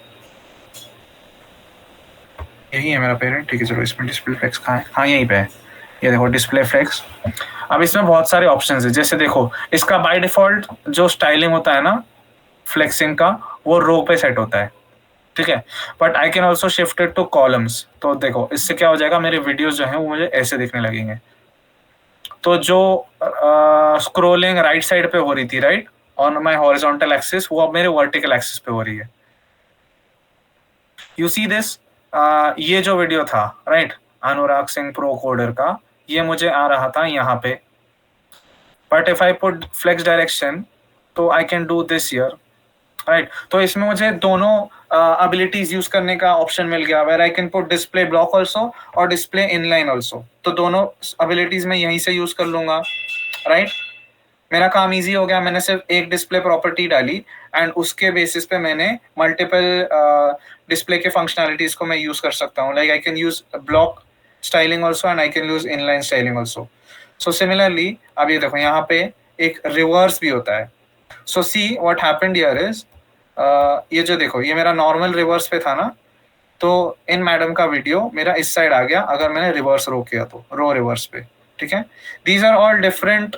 यही है मेरा पेरेंट, ठीक है। चलो इसमें डिस्प्ले फ्लेक्स कहाँ है, हाँ यहीं पे है, ये देखो डिस्प्ले फ्लेक्स। अब इसमें बहुत सारे ऑप्शंस है, जैसे देखो इसका बाय डिफॉल्ट जो स्टाइलिंग होता है ना फ्लेक्सिंग का वो रो पे सेट होता है, ठीक है। But I can also shift it two columns. तो देखो इससे क्या हो जाएगा, मेरे वीडियोस जो हैं वो मुझे ऐसे दिखने लगेंगे। तो जो स्क्रोलिंग राइट साइड पे हो रही थी right on my horizontal axis, वो अब मेरे वर्टिकल एक्सिस पे हो रही है। यू सी दिस, ये जो वीडियो था right Anurag Singh pro coder का, ये मुझे आ रहा था यहाँ पे, but if I put flex direction तो I can do this here right. तो इसमें मुझे दोनों अबिलिटीज यूज करने का ऑप्शन मिल गया, where I can put display block also और डिस्प्ले इनलाइन ऑल्सो। तो दोनों अबिलिटीज मैं यहीं से यूज कर लूंगा राइट। मेरा काम इजी हो गया, मैंने सिर्फ एक डिस्प्ले प्रॉपर्टी डाली एंड उसके बेसिस पे मैंने मल्टीपल डिस्प्ले के फंक्शनैलिटीज को मैं यूज कर सकता हूँ। Like I can U's block styling also and I can use inline styling also. So similarly अब ये देखो यहाँ पे एक रिवर्स भी होता है। So see what happened here is, ये जो देखो ये मेरा नॉर्मल रिवर्स पे था ना, तो इन मैडम का वीडियो मेरा इस साइड आ गया अगर मैंने रिवर्स रो किया तो, रो रिवर्स पे, ठीक है। These are all different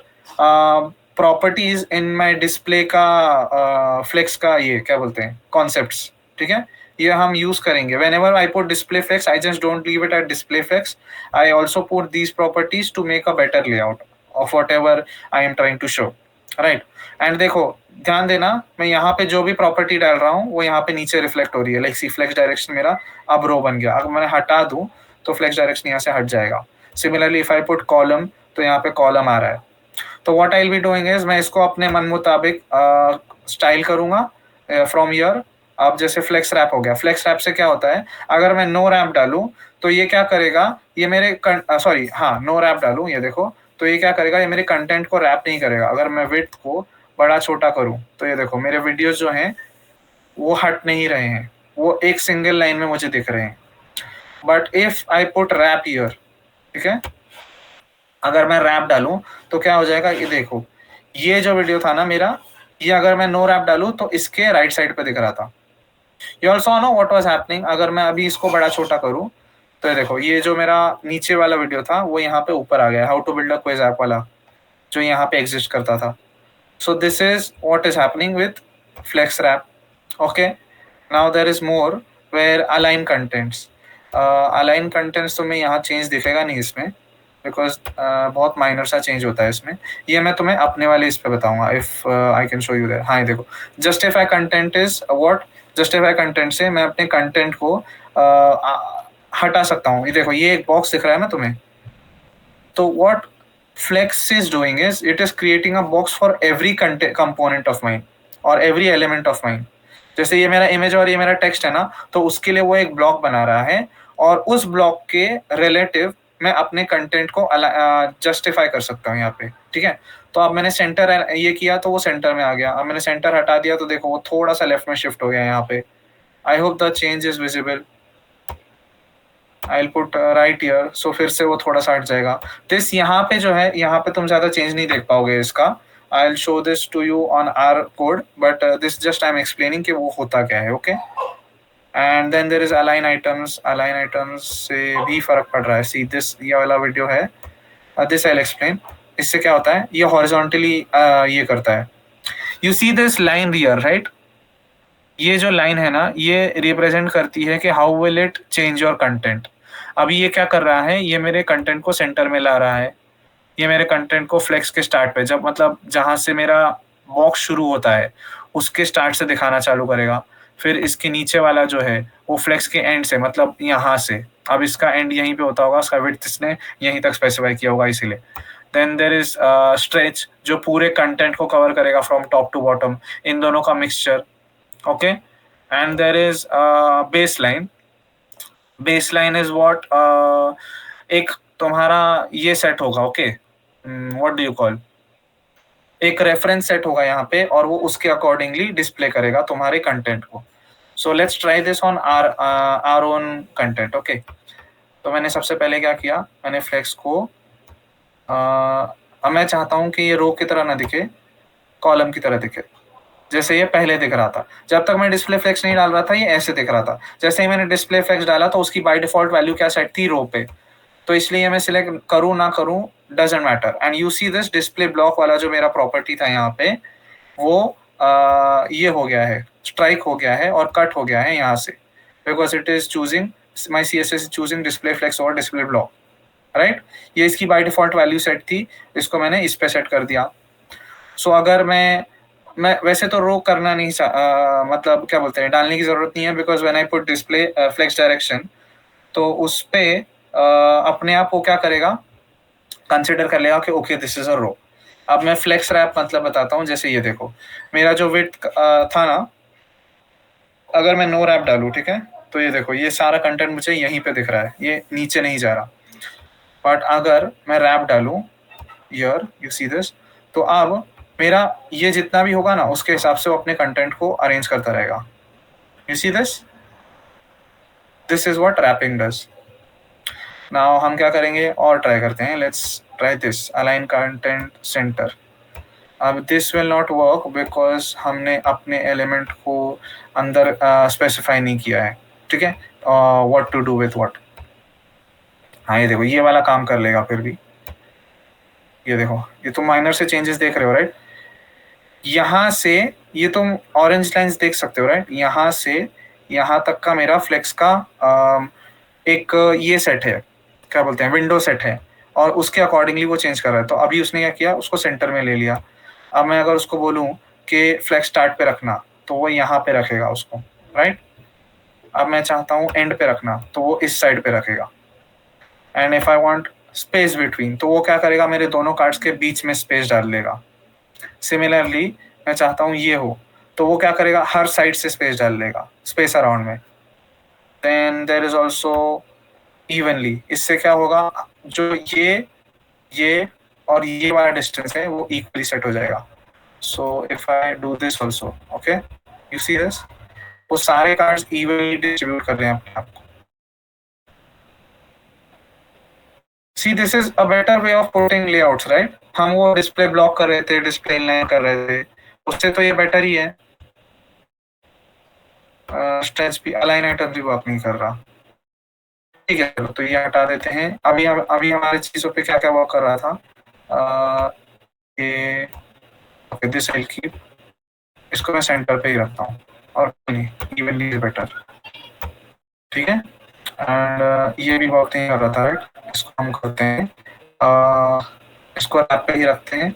properties in my display का फ्लेक्स का ये क्या बोलते हैं कॉन्सेप्ट्स, ठीक है। ये हम यूज करेंगे whenever I put display flex, I just don't leave it at display flex, I also put these properties to make a better layout of whatever I am trying to show, right। And देखो ध्यान देना मैं यहाँ पे जो भी property डाल रहा हूँ वो यहाँ पे नीचे रिफ्लेक्ट हो रही है। लाइक सी फ्लेक्स डायरेक्शन मेरा अब रो बन गया, अगर मैंने हटा दूं तो फ्लेक्स डायरेक्शन यहाँ से हट जाएगा। Similarly if I put column तो यहाँ पे कॉलम आ रहा है। तो what I will be doing is मैं इसको अपने मन मुताबिक स्टाइल करूंगा फ्रॉम हियर। अब जैसे फ्लेक्स रैप हो गया, फ्लेक्स रैप से क्या होता है, अगर मैं नो रैप डालूं तो ये क्या करेगा, ये मेरे सॉरी हाँ नो रैप डालूं ये देखो तो ये क्या करेगा, ये मेरे कंटेंट को रैप नहीं करेगा। अगर मैं विड्थ को बड़ा छोटा करूं तो ये देखो मेरे वीडियोस जो हैं वो हट नहीं रहे हैं, वो एक सिंगल लाइन में मुझे दिख रहे हैं। But if I put wrap here, ठीक है, अगर मैं रैप डालूं तो क्या हो जाएगा, ये देखो ये जो वीडियो था ना मेरा, ये अगर मैं नो रैप डालूं तो इसके राइट साइड पे दिख रहा था। You also know what was happening, अगर मैं अभी इसको बड़ा छोटा करूं तो ये देखो ये जो मेरा नीचे वाला वीडियो था वो यहाँ पे ऊपर आ गया, how to build a quiz app वाला जो यहाँ पे एग्जिस्ट करता था। So this is what is happening with flex wrap. Okay. Now there is more where align contents. Align contents तो मैं यहाँ change दिखेगा नहीं इसमें because बहुत minor सा change होता है इसमें। ये मैं तुम्हें अपने वाले इस पे बताऊंगा if I can show you there. हाँ ये देखो justify content is what? Justify content से मैं अपने content को हटा सकता हूँ। ये देखो ये एक box दिख रहा है ना तुम्हें, तो what Flex is doing is it is creating a box for every component of mine और every element of mine। जैसे ये मेरा इमेज और ये मेरा टेक्स्ट है ना, तो उसके लिए वो एक ब्लॉक बना रहा है और उस ब्लॉक के रिलेटिव मैं अपने कंटेंट को जस्टिफाई कर सकता हूँ यहाँ पे, ठीक है। तो अब मैंने सेंटर ये किया तो वो सेंटर में आ गया, अब मैंने सेंटर हटा दिया तो देखो वो थोड़ा सा लेफ्ट में शिफ्ट हो गया यहाँ पे। I hope the change is visible. I'll put right here, so फिर से वो थोड़ा सा हट जाएगा। दिस यहाँ पे जो है यहाँ पे तुम ज्यादा चेंज नहीं देख पाओगे इसका। I'll show this to you on our code, but this just I'm explaining कि वो होता क्या है, okay? And then there is align items. Align items से भी फर्क पड़ रहा है। See this ये वाला वीडियो है, this I'll explain। इससे क्या होता है, ये horizontally ये करता है। You see this line here, right? ये जो लाइन है ना ये रिप्रेजेंट करती है कि how will it change your content. अभी ये क्या कर रहा है, ये मेरे कंटेंट को सेंटर में ला रहा है, ये मेरे कंटेंट को फ्लेक्स के स्टार्ट पे, जब मतलब जहां से मेरा बॉक्स शुरू होता है उसके स्टार्ट से दिखाना चालू करेगा। फिर इसके नीचे वाला जो है वो फ्लेक्स के एंड से, मतलब यहाँ से, अब इसका एंड यहीं पे होता होगा, उसका विड्थ इसने यहीं तक स्पेसिफाई किया होगा इसीलिए। देन देर इज स्ट्रेच जो पूरे कंटेंट को कवर करेगा फ्रॉम टॉप टू बॉटम, इन दोनों का mixture. Okay, and there is base line. Base line is what, एक तुम्हारा ये सेट होगा, okay, what do you call, एक रेफरेंस सेट होगा यहाँ पे, और वो उसके अकॉर्डिंगली डिस्प्ले करेगा तुम्हारे कंटेंट को। So let's try this on our own content. Okay, तो मैंने सबसे पहले क्या किया, मैंने फ्लेक्स को अब मैं चाहता हूँ कि ये रो की तरह ना दिखे, कॉलम की तरह दिखे, जैसे ये पहले दिख रहा था। जब तक मैं डिस्प्ले फ्लेक्स नहीं डाल रहा था ये ऐसे दिख रहा था। जैसे ही मैंने डिस्प्ले फ्लेक्स डाला तो उसकी बाय डिफॉल्ट वैल्यू क्या सेट थी, रो पे। तो इसलिए मैं सिलेक्ट करूँ ना करूँ doesn't matter. And you see this display block वाला जो मेरा प्रॉपर्टी था यहाँ पे, वो ये हो गया है, स्ट्राइक हो गया है और कट हो गया है यहाँ से, because it is choosing, my CSS is choosing display flex और डिस्प्ले ब्लॉक, राइट। ये इसकी बाय डिफॉल्ट वैल्यू सेट थी, इसको मैंने इस पे सेट कर दिया। सो अगर मैं वैसे तो रो करना नहीं मतलब क्या बोलते हैं, डालने की जरूरत नहीं है, because when I put display flex direction, तो उस पे अपने आप वो क्या करेगा, कंसिडर कर लेगा कि ओके दिस इज अ रो। अब मैं फ्लेक्स रैप मतलब बताता हूँ। जैसे ये देखो, मेरा जो विड्थ था ना, अगर मैं नो रैप डालू, ठीक है, तो ये देखो ये सारा कंटेंट मुझे यहीं पे दिख रहा है, ये नीचे नहीं जा रहा। बट अगर मैं रैप डालू, यर यू सी दिस, तो अब मेरा ये जितना भी होगा ना उसके हिसाब से वो अपने कंटेंट को अरेंज करता रहेगा। You see this, this is what wrapping does. Now हम क्या करेंगे और ट्राई करते हैं, let's try this align content center. अब this will not work because हमने अपने एलिमेंट को अंदर स्पेसिफाई नहीं किया है, ठीक है, what to do with what. हाँ ये देखो ये वाला काम कर लेगा फिर भी। ये देखो, ये तुम माइनर से चेंजेस देख रहे हो, राइट। यहाँ से ये तुम ऑरेंज लाइंस देख सकते हो, राइट। यहाँ से यहाँ तक का मेरा फ्लेक्स का एक ये सेट है, क्या बोलते हैं, विंडो सेट है, और उसके अकॉर्डिंगली वो चेंज कर रहा है। तो अभी उसने क्या किया, उसको सेंटर में ले लिया। अब मैं अगर उसको बोलूँ कि फ्लेक्स स्टार्ट पे रखना, तो वो यहाँ पे रखेगा उसको, राइट। अब मैं चाहता हूँ एंड पे रखना, तो वो इस साइड पे रखेगा। And if I want space between, तो वो क्या करेगा, मेरे दोनों कार्ड्स के बीच में स्पेस डाल लेगा। सिमिलरली मैं चाहता हूँ ये हो, तो वो क्या करेगा, हर साइड से स्पेस डाल लेगा, स्पेस अराउंड में। Then there is also evenly, इससे क्या होगा, जो ये और ये वाला डिस्टेंस है वो इक्वली सेट हो जाएगा। So if I do this also, okay, you see this, वो सारे कार्ड्स इवनली डिस्ट्रीब्यूट कर रहे हैं अपने आप को। See this is a better way of putting layouts, right. हम वो डिस्प्ले ब्लॉक कर रहे थे, डिस्प्ले लाइन कर रहे थे, उससे तो ये बेटर ही है। स्ट्रेच भी, अलाइन आइटम भी वर्क नहीं कर रहा। ठीक है, चलो तो ये हटा देते हैं। अभी हमारे चीजों पे क्या क्या वर्क कर रहा था, ये ओके, दिस आई कीप, इसको मैं सेंटर पे ही रखता हूँ, और नहीं, इवनली इज बेटर, ठीक है। एंड ये भी वर्क नहीं कर रहा था, राइट। इसको हम करते हैं, इसको रैप पे ही रखते हैं।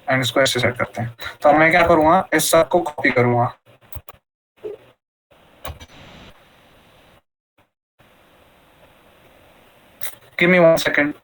एंड इसको ऐसे सेट करते हैं। तो अब मैं क्या करूँगा, इस सब को कॉपी करूँगा। Give me 1 second।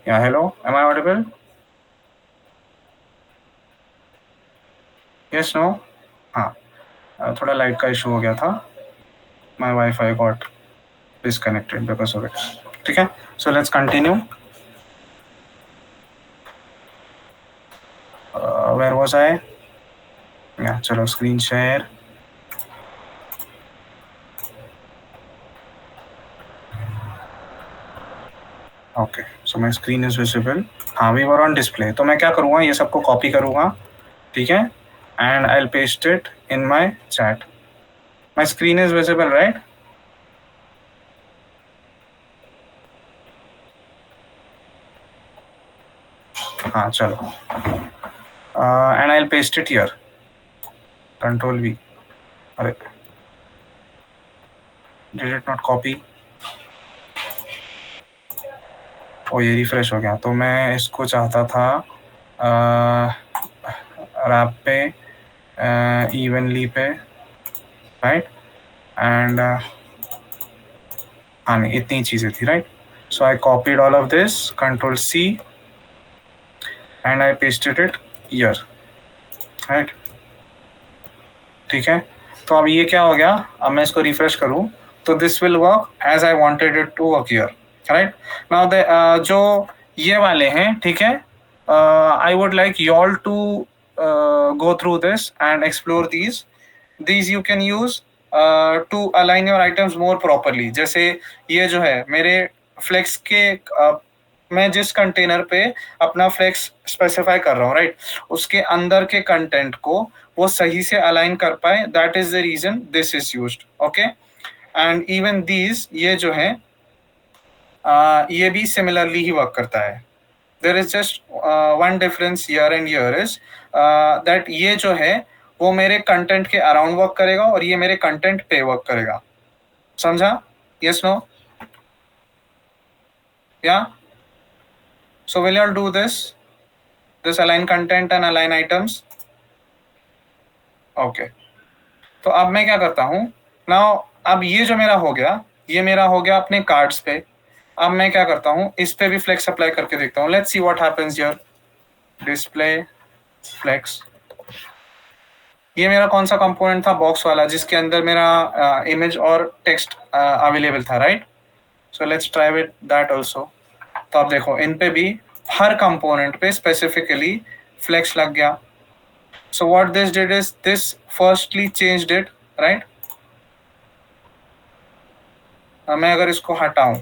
या hello, am I audible? Yes, no? हाँ, थोड़ा लाइट का इशू हो गया था. My WiFi got disconnected because of it. ठीक है, so let's continue. Where was I? या चलो, screen share. Okay, so my screen is visible. हाँ, वी वर ऑन डिस्प्ले. तो मैं क्या करूँगा, ये सबको कॉपी करूँगा. ठीक है, and I will paste it in my chat. My screen is visible, right? हाँ चलो, and I will paste it here. Control we. अरे, डिड इट नॉट कॉपी? ओ, ये रिफ्रेश हो गया. तो मैं इसको चाहता था रैप पे, इवनली पे, राइट? एंड हाँ, नहीं, इतनी चीज़ें थी, right? So I copied all of this, control C, and I pasted it here, right? ठीक है, तो अब ये क्या हो गया? अब मैं इसको रिफ्रेश करूँ तो this will work as I wanted it to work here, right? Now जो ये वाले हैं, ठीक है, I would like you all to go through this and explore these you can use to align your items more properly. जैसे ये जो है मेरे फ्लेक्स के मैं जिस कंटेनर पे अपना फ्लेक्स स्पेसिफाई कर रहा हूँ, राइट, उसके अंदर के कंटेंट को वो सही से अलाइन कर पाए. That is the reason this is used. Okay, and even these, ये जो है ये भी सिमिलरली ही वर्क करता है. There is just one difference here and here is that ये जो है वो मेरे कंटेंट के अराउंड वर्क करेगा और ये मेरे कंटेंट पे वर्क करेगा. समझा? Yes, no? या? So will you do this align content and align items? Okay, तो अब मैं क्या करता हूँ नाउ, अब ये जो मेरा हो गया, ये मेरा हो गया अपने कार्ड्स पे. अब मैं क्या करता हूँ, इस पे भी फ्लेक्स अप्लाई करके देखता हूँ. Let's see what happens here. Display flex. ये मेरा कौन सा कंपोनेंट था? बॉक्स वाला, जिसके अंदर मेरा इमेज और टेक्स्ट अवेलेबल था, right? So let's try with that also. तो आप देखो, इन पे भी हर कंपोनेंट पे स्पेसिफिकली फ्लेक्स लग गया. So what this did is this firstly changed it, right? मैं अगर इसको हटाऊं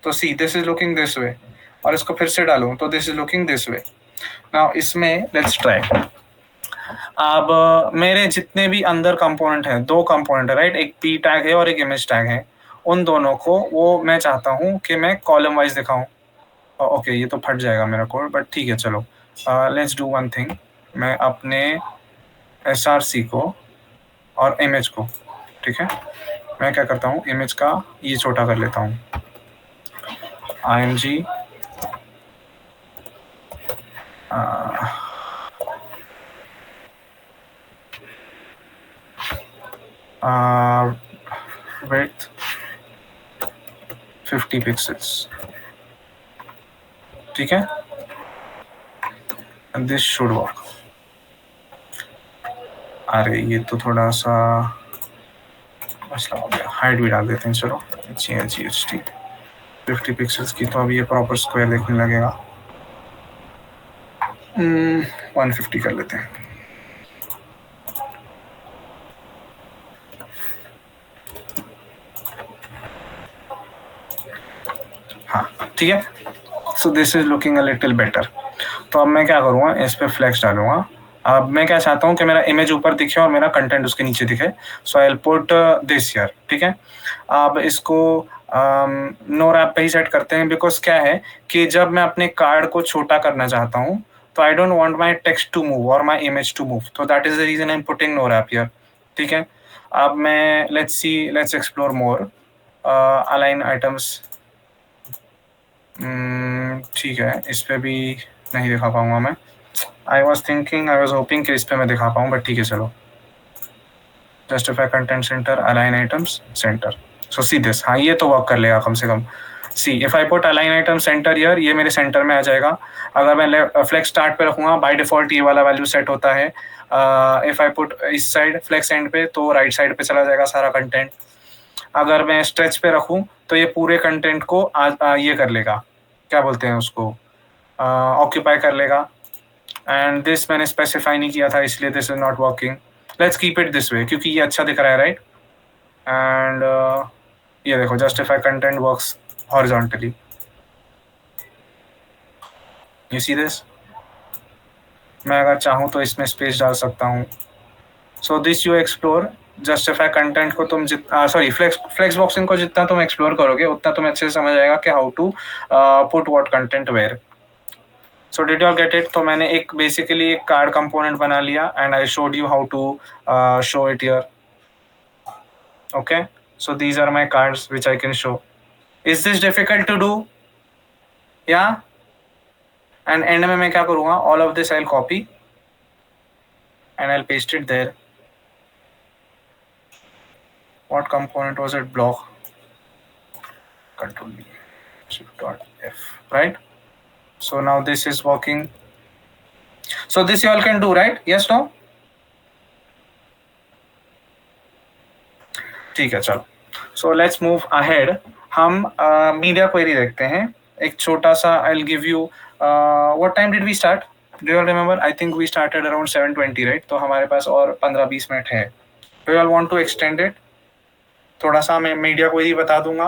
तो see this is looking this way, और इसको फिर से डालूं तो this is looking this way. Now इसमें लेट्स ट्राई. अब मेरे जितने भी अंदर कंपोनेंट हैं, दो कंपोनेंट है, राइट? एक पी टैग है और एक इमेज टैग है. उन दोनों को वो मैं चाहता हूँ कि मैं कॉलम वाइज दिखाऊं. ओके, ये तो फट जाएगा मेरा कोड, बट ठीक है, चलो. Let's do one thing. मैं अपने SRC को और इमेज को, ठीक है, मैं क्या करता हूँ, इमेज का ये छोटा कर लेता हूँ. IMG width 50 pixels. ठीक है, एंड दिस शुड वर्क. अरे, ये तो थोड़ा सा मसला हो गया. हाइट भी डाल देते हैं, चलो. GHT 50 पिक्सल्स की, तो अब ये प्रॉपर स्क्वायर देखने लगेगा. 150 कर लेते हैं. हाँ, ठीक है. So this is looking a little better. तो अब मैं क्या करूँगा, इस पर फ्लैक्स डालूंगा. अब मैं क्या चाहता हूँ कि मेरा इमेज ऊपर दिखे और मेरा कंटेंट उसके नीचे दिखे. So I will put this here. ठीक है, अब इसको नो रैप पे ही सेट करते हैं, बिकॉज क्या है कि जब मैं अपने कार्ड को छोटा करना चाहता हूँ तो I don't want my text to move और माय इमेज टू मूव. तो that is the reason I am putting no wrap here. ठीक है, अब मैं let's explore more align items. ठीक है, इस पे भी नहीं दिखा पाऊंगा मैं. आई वॉज होपिंग कि इस पे मैं दिखा पाऊँ, बट ठीक है, चलो. Justify content center, align items center. So see this. हाँ, ये तो वर्क कर लेगा कम से कम. See if I put align item center here, ये मेरे सेंटर में आ जाएगा. अगर मैं फ्लेक्स स्टार्ट पे रखूंगा, बाय डिफॉल्ट ये वाला वैल्यू सेट होता है. इफ आई पुट इस साइड फ्लेक्स एंड पे, तो राइट साइड पे चला जाएगा सारा कंटेंट. अगर मैं स्ट्रेच पे रखूं तो ये पूरे कंटेंट को ये कर लेगा, क्या बोलते हैं उसको, ऑक्यूपाई कर लेगा. एंड दिस मैंने स्पेसिफाई नहीं किया था, इसलिए this is not working. Let's keep it this way, क्योंकि ये अच्छा दिख रहा है, राइट. एंड ये देखो, justify content works horizontally. You see this. मैं अगर चाहूँ तो इसमें स्पेस डाल सकता हूँ. So this you explore. Justify content को तुम सॉरी फ्लेक्स बॉक्सिंग को जितना तुम एक्सप्लोर करोगे उतना तुम्हें अच्छे से समझ आएगा कि how to put what content where. So did you all get it. तो मैंने एक बेसिकली एक कार्ड कंपोनेंट बना लिया and I showed you how to show it here. Okay, so these are my cards which I can show. Is this difficult to do? Yeah. And end में मैं क्या करूंगा, all of this I will copy and I will paste it there. What component was it? Block. Control V, Shift dot F, right? So now this is working. So this you all can do, right? Yes, no? ठीक है, चलो. So let's move ahead. हम media query देखते हैं. एक छोटा सा I'll give you. What time did we start? Do you all remember? I think we started around 7:20, right? तो हमारे पास और 15-20 मिनट है. Do you all want to extend it? थोड़ा सा मैं मीडिया क्वेरी बता दूंगा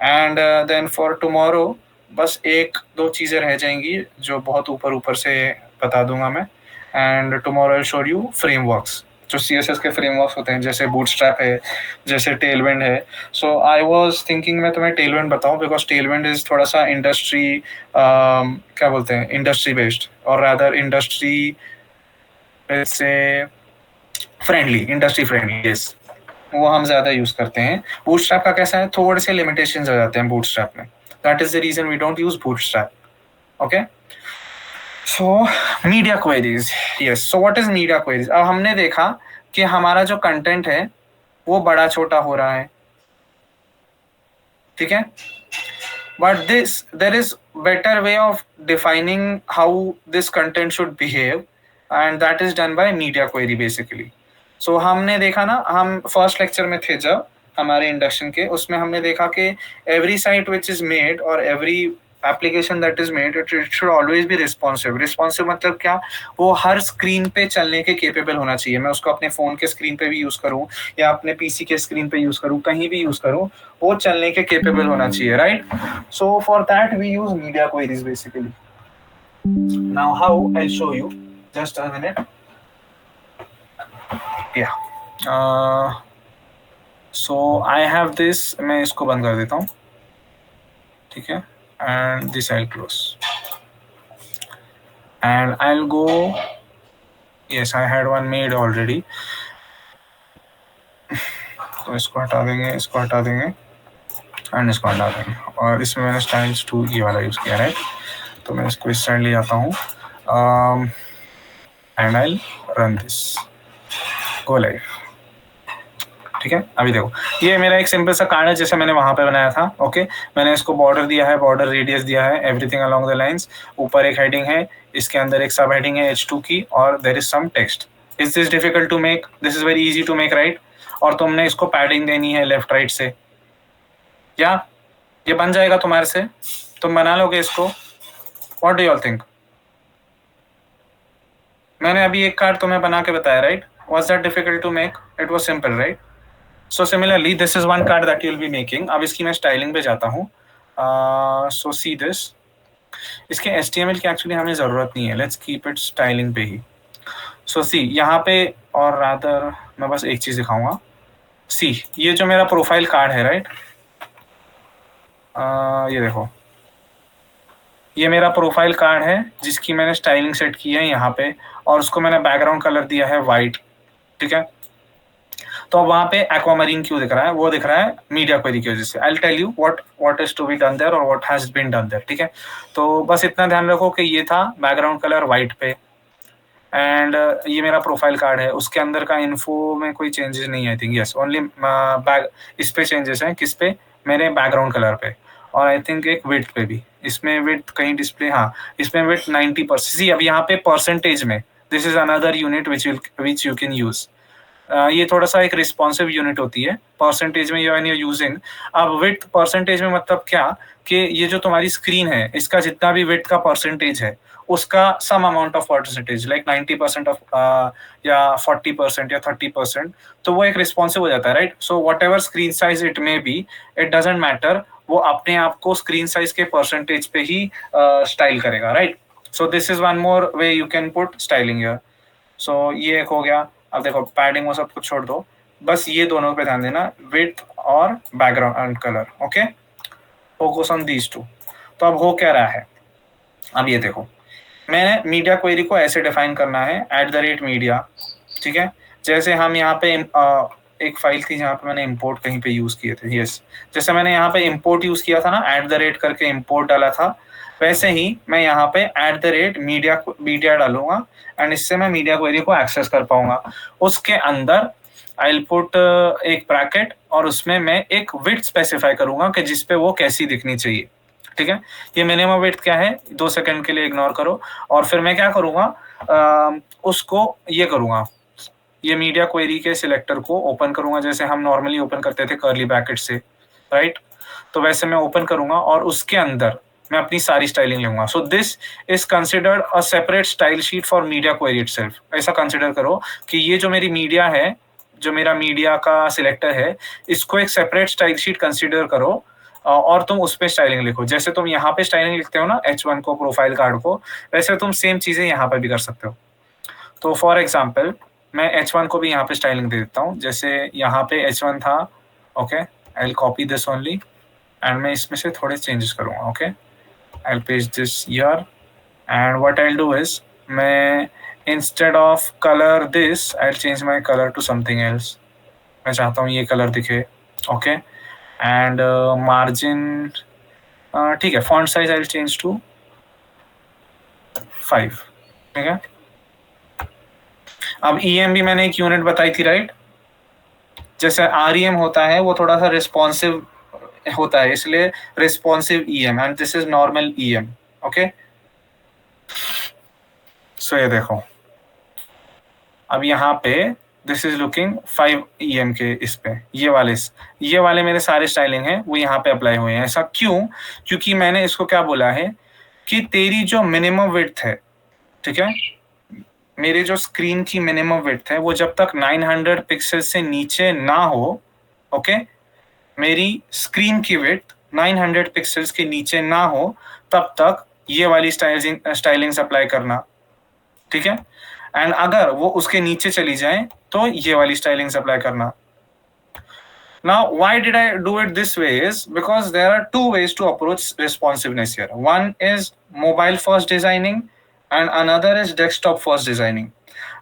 एंड देन फॉर टुमारो बस एक दो चीज़ें रह जाएंगी जो बहुत ऊपर ऊपर से बता दूंगा मैं. And tomorrow I show you frameworks, जो CSS के फ्रेमवर्क्स होते हैं, जैसे बूटस्ट्रैप है, जैसे टेलविंड है. सो आई वाज थिंकिंग मैं तुम्हें टेलविंड बताऊं बिकॉज टेलविंड इज थोड़ा सा इंडस्ट्री क्या बोलते हैं, इंडस्ट्री बेस्ड, और रादर इंडस्ट्री से फ्रेंडली, इंडस्ट्री फ्रेंडली. यस, वो हम ज्यादा यूज करते हैं. बूटस्ट्रैप का कैसा है, थोड़े से लिमिटेशंस हो जाते हैं बूटस्ट्रैप में. That is the reason we don't use Bootstrap. Okay, so media queries. Yes, so what is media queries. अब हमने देखा कि हमारा जो कंटेंट है वो बड़ा छोटा हो रहा है, ठीक है. But this there is better way of defining how this content should behave and that is done by media query basically. So हमने देखा ना, हम फर्स्ट लेक्चर में थे जब हमारे इंडक्शन के, उसमें हमने देखा कि every site which is made और every application that is made it should always be responsive. Responsive मतलब क्या, वो हर स्क्रीन पे चलने के केपेबल होना चाहिए. मैं उसको अपने फोन के स्क्रीन पे भी यूज करूँ या अपने PC के स्क्रीन पे यूज करूँ, कहीं भी यूज करूँ, वो चलने के केपेबल होना चाहिए, right. So for that we use media queries basically. Now how I show you, just a minute. Yeah. So I have this. मैं इसको बंद कर देता हूँ, ठीक है. And this I'll close. And I'll go. Yes, I had one made already. तो इसको हटा देंगे, इसको हटा देंगे, and इसको हटा देंगे. और इसमें मैंने styles 2 ये वाला यूज किया है, तो मैं इसको इस साइड ले जाता हूँ. And I'll run this. Go live. ठीक है. अभी देखो, ये मेरा एक सिंपल सा कार्ड है जैसे मैंने वहां पे बनाया था. ओके, मैंने इसको बॉर्डर दिया है, बॉर्डर रेडियस दिया है, एवरीथिंग अलोंग द लाइंस. ऊपर एक हेडिंग है, इसके अंदर एक सब हेडिंग है H2 की, और there is some text. Is this difficult to make? This is very easy to make, right. और तुमने इसको पैडिंग देनी है लेफ्ट राइट से. या ये बन जाएगा तुम्हारे से, तुम बना लोगे इसको. What do you all think? मैंने अभी एक कार्ड तुम्हें बना के बताया, right. Was that difficult to make? It was simple, right. So similarly, this is one card that you'll be making. अब इसकी मैं स्टाइलिंग पे जाता हूँ. So see this. इसके HTML की एक्चुअली हमें ज़रूरत नहीं है. Let's keep it स्टाइलिंग पे ही. So see यहाँ पे, और rather मैं बस एक चीज़ दिखाऊंगा. See ये जो मेरा प्रोफाइल कार्ड है, राइट. ये देखो, ये मेरा प्रोफाइल कार्ड है जिसकी मैंने स्टाइलिंग सेट की है यहाँ पे, और उसको मैंने बैकग्राउंड कलर दिया है वाइट, ठीक है. तो अब वहां पे एक्वामरीन क्यों दिख रहा है? वो दिख रहा है मीडिया क्वेरी की वजह से. I will tell you what is to be done there और what has been done there, ठीक है. तो बस इतना ध्यान रखो कि ये था बैकग्राउंड कलर वाइट पे, एंड ये मेरा प्रोफाइल कार्ड है. उसके अंदर का इन्फो में कोई चेंजेस नहीं है, I think. Yes, only back इस पे चेंजेस हैं. किस पे? मेरे बैकग्राउंड कलर पे. और आई थिंक एक विड्थ पे भी, इसमें विड्थ कहीं डिस्प्ले, हाँ इसमें विड्थ 90%। सी अब यहाँ पे परसेंटेज में, this is another unit which you can use. ये थोड़ा सा एक रिस्पॉन्सिव यूनिट होती है परसेंटेज में, व्हेन यू यूजिंग। अब विड्थ परसेंटेज में मतलब क्या, कि ये जो तुम्हारी स्क्रीन है इसका जितना भी विड्थ का परसेंटेज है उसका some amount of percentage, like 90% of या 40% या 30%, तो वो एक रिस्पॉन्सिव हो जाता है, right. So whatever screen size it may be, it doesn't matter, वो अपने आप को स्क्रीन साइज के परसेंटेज पे ही स्टाइल करेगा, right. So this is one more way you can put styling here. So ये एक हो गया। अब देखो पैडिंग वो सब कुछ छोड़ दो, बस ये दोनों पे ध्यान देना, विड्थ और background colour, okay, focus on these two. तो अब हो क्या रहा है, अब ये देखो, मैंने मीडिया क्वेरी को ऐसे डिफाइन करना है, @media, ठीक है। जैसे हम यहाँ पे एक फाइल थी जहाँ पे मैंने इंपोर्ट कहीं पे यूज किए थे, यस, जैसे मैंने यहाँ पे इंपोर्ट यूज किया था ना, करके इंपोर्ट डाला था, वैसे ही मैं यहाँ पे @media डालूंगा, एंड इससे मैं मीडिया क्वेरी को एक्सेस कर पाऊंगा। उसके अंदर आई विल पुट एक ब्रैकेट, और उसमें मैं एक विड्थ स्पेसिफाई करूंगा कि जिसपे वो कैसी दिखनी चाहिए, ठीक है। ये मिनिमम विड्थ क्या है, 2 सेकंड के लिए इग्नोर करो। और फिर मैं क्या करूंगा, उसको ये करूंगा, ये मीडिया क्वेरी के सिलेक्टर को ओपन करूंगा, जैसे हम नॉर्मली ओपन करते थे कर्ली ब्रैकेट से, राइट। तो वैसे मैं ओपन करूंगा और उसके अंदर मैं अपनी सारी स्टाइलिंग लूंगा। सो this is considered a separate style sheet for media query itself. ऐसा कंसिडर करो कि ये जो मेरी मीडिया है, जो मेरा मीडिया का सिलेक्टर है, इसको एक सेपरेट स्टाइल शीट कंसिडर करो, और तुम उस पर स्टाइलिंग लिखो। जैसे तुम यहाँ पे स्टाइलिंग लिखते हो ना H1 को, प्रोफाइल कार्ड को, वैसे तुम सेम चीजें यहाँ पे भी कर सकते हो। तो फॉर एग्जाम्पल मैं H1 को भी यहाँ पे स्टाइलिंग दे देता हूँ, जैसे यहाँ पे H1 था, okay, I will copy this only, and मैं इसमें से थोड़े चेंजेस करूँगा, okay, I will paste this here, and what I will do is, मैं instead of colour this I will change my colour to something else. मैं चाहता हूँ ये कलर दिखे, ओके, एंड मार्जिन, ठीक है, font size I will change to 5, ठीक है। अब EM भी मैंने एक यूनिट बताई थी, राइट। जैसे REM होता है वो थोड़ा सा रिस्पॉन्सिव होता है, इसलिए responsive EM, and this is normal EM, okay. So ये देखो, अब यहाँ पे दिस इज लुकिंग 5 EM के, इस पे ये वाले मेरे सारे स्टाइलिंग है वो यहाँ पे अप्लाई हुए हैं। ऐसा क्यों, क्योंकि मैंने इसको क्या बोला है कि तेरी जो मिनिमम विड्थ है, ठीक है, मेरी जो स्क्रीन की मिनिमम विड्थ है वो जब तक 900 पिक्सल से नीचे ना हो, ओके, मेरी स्क्रीन की विड्थ 900 पिक्सल्स के नीचे ना हो, तब तक ये वाली स्टाइलिंग्स अप्लाई करना, ठीक है। एंड अगर वो उसके नीचे चली जाए तो ये वाली स्टाइलिंग्स अप्लाई करना। Now, why did I do it this way is because there are two ways to approach responsiveness here. One is mobile first designing and another is desktop first designing.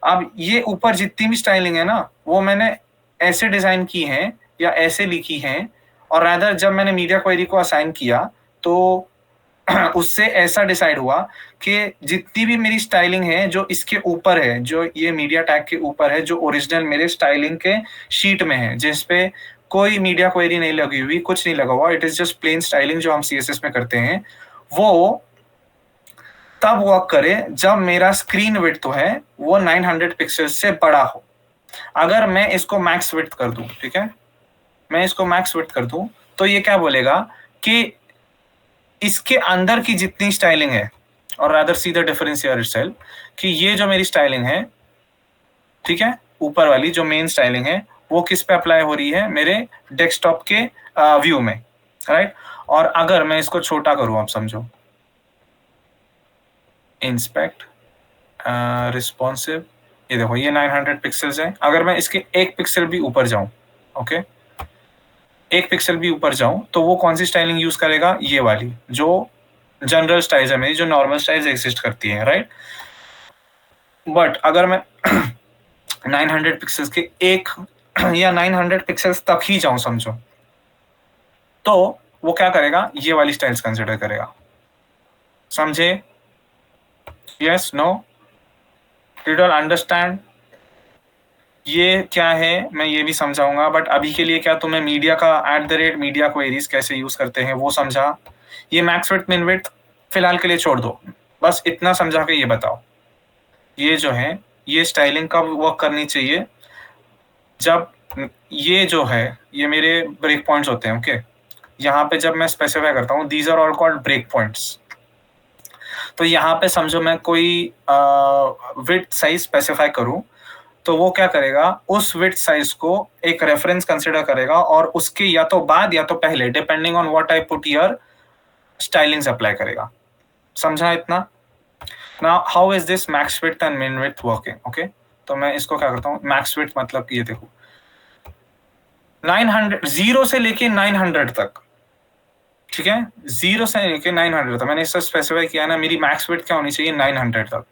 अब ये ऊपर जितनी भी styling है ना, वो मैंने ऐसे डिजाइन की है या ऐसे लिखी है, और रादर जब मैंने मीडिया क्वेरी को असाइन किया तो उससे ऐसा डिसाइड हुआ कि जितनी भी मेरी स्टाइलिंग है जो इसके ऊपर है, जो ये मीडिया टैग के ऊपर है, जो ओरिजिनल मेरे स्टाइलिंग के शीट में है, जिसपे कोई मीडिया क्वेरी नहीं लगी हुई, कुछ नहीं लगा हुआ, it is just plain styling जो हम CSS में करते हैं, वो तब वर्क करे जब मेरा स्क्रीन विड्थ तो है वो 900 पिक्सल से बड़ा हो। अगर मैं इसको मैक्स विड्थ कर दूं, ठीक है, मैं इसको मैक्स विड्थ कर दूं, तो ये क्या बोलेगा कि इसके अंदर की जितनी स्टाइलिंग है, और rather see the difference here itself, कि ये जो मेरी स्टाइलिंग है, ठीक है, ऊपर वाली जो मेन स्टाइलिंग है वो किस पे अप्लाई हो रही है, मेरे डेस्कटॉप के व्यू में, राइट। और अगर मैं इसको छोटा करूं, आप समझो, इंस्पेक्ट रिस्पॉन्सिव, ये देखो ये 900 पिक्सल्स है, अगर मैं इसके 1 पिक्सल भी ऊपर जाऊं, ओके, 1 पिक्सल भी ऊपर जाऊं, तो वो कौन सी स्टाइलिंग यूज करेगा, ये वाली जो जनरल स्टाइल्स है मेरी, जो नॉर्मल स्टाइल्स एग्जिस्ट करती है, राइट। बट अगर मैं 900 पिक्सल्स के एक या 900 पिक्सल्स तक ही जाऊं, समझो, तो वो क्या करेगा, ये वाली स्टाइल्स कंसिडर करेगा, समझे? Yes, no, did you understand? ये क्या है मैं ये भी समझाऊंगा, बट अभी के लिए क्या तुम्हें मीडिया का @media क्वेरीज कैसे यूज करते हैं वो समझा। ये मैक्स विड्थ मिन विड्थ फिलहाल के लिए छोड़ दो, बस इतना समझा के ये बताओ, ये जो है ये स्टाइलिंग कब वर्क करनी चाहिए, जब ये जो है ये मेरे ब्रेक पॉइंट्स होते हैं। ओके, यहाँ पे जब मैं स्पेसिफाई करता हूँ these are all called break points, तो यहाँ पे समझो मैं कोई विड्थ साइज स्पेसिफाई करूँ तो वो क्या करेगा, उस विड्थ साइज को एक रेफरेंस कंसिडर करेगा और उसके या तो बाद या तो पहले depending on what I put here stylings apply करेगा। समझा इतना? Now how is this max width and min width working? Okay, तो मैं इसको क्या करता हूँ, मैक्स विड्थ मतलब ये देखो 900 0 से लेके 900 तक, ठीक है, 0 से लेके 900 तक मैंने इससे स्पेसिफाई किया ना, मेरी मैक्स विड्थ क्या होनी चाहिए 900 तक।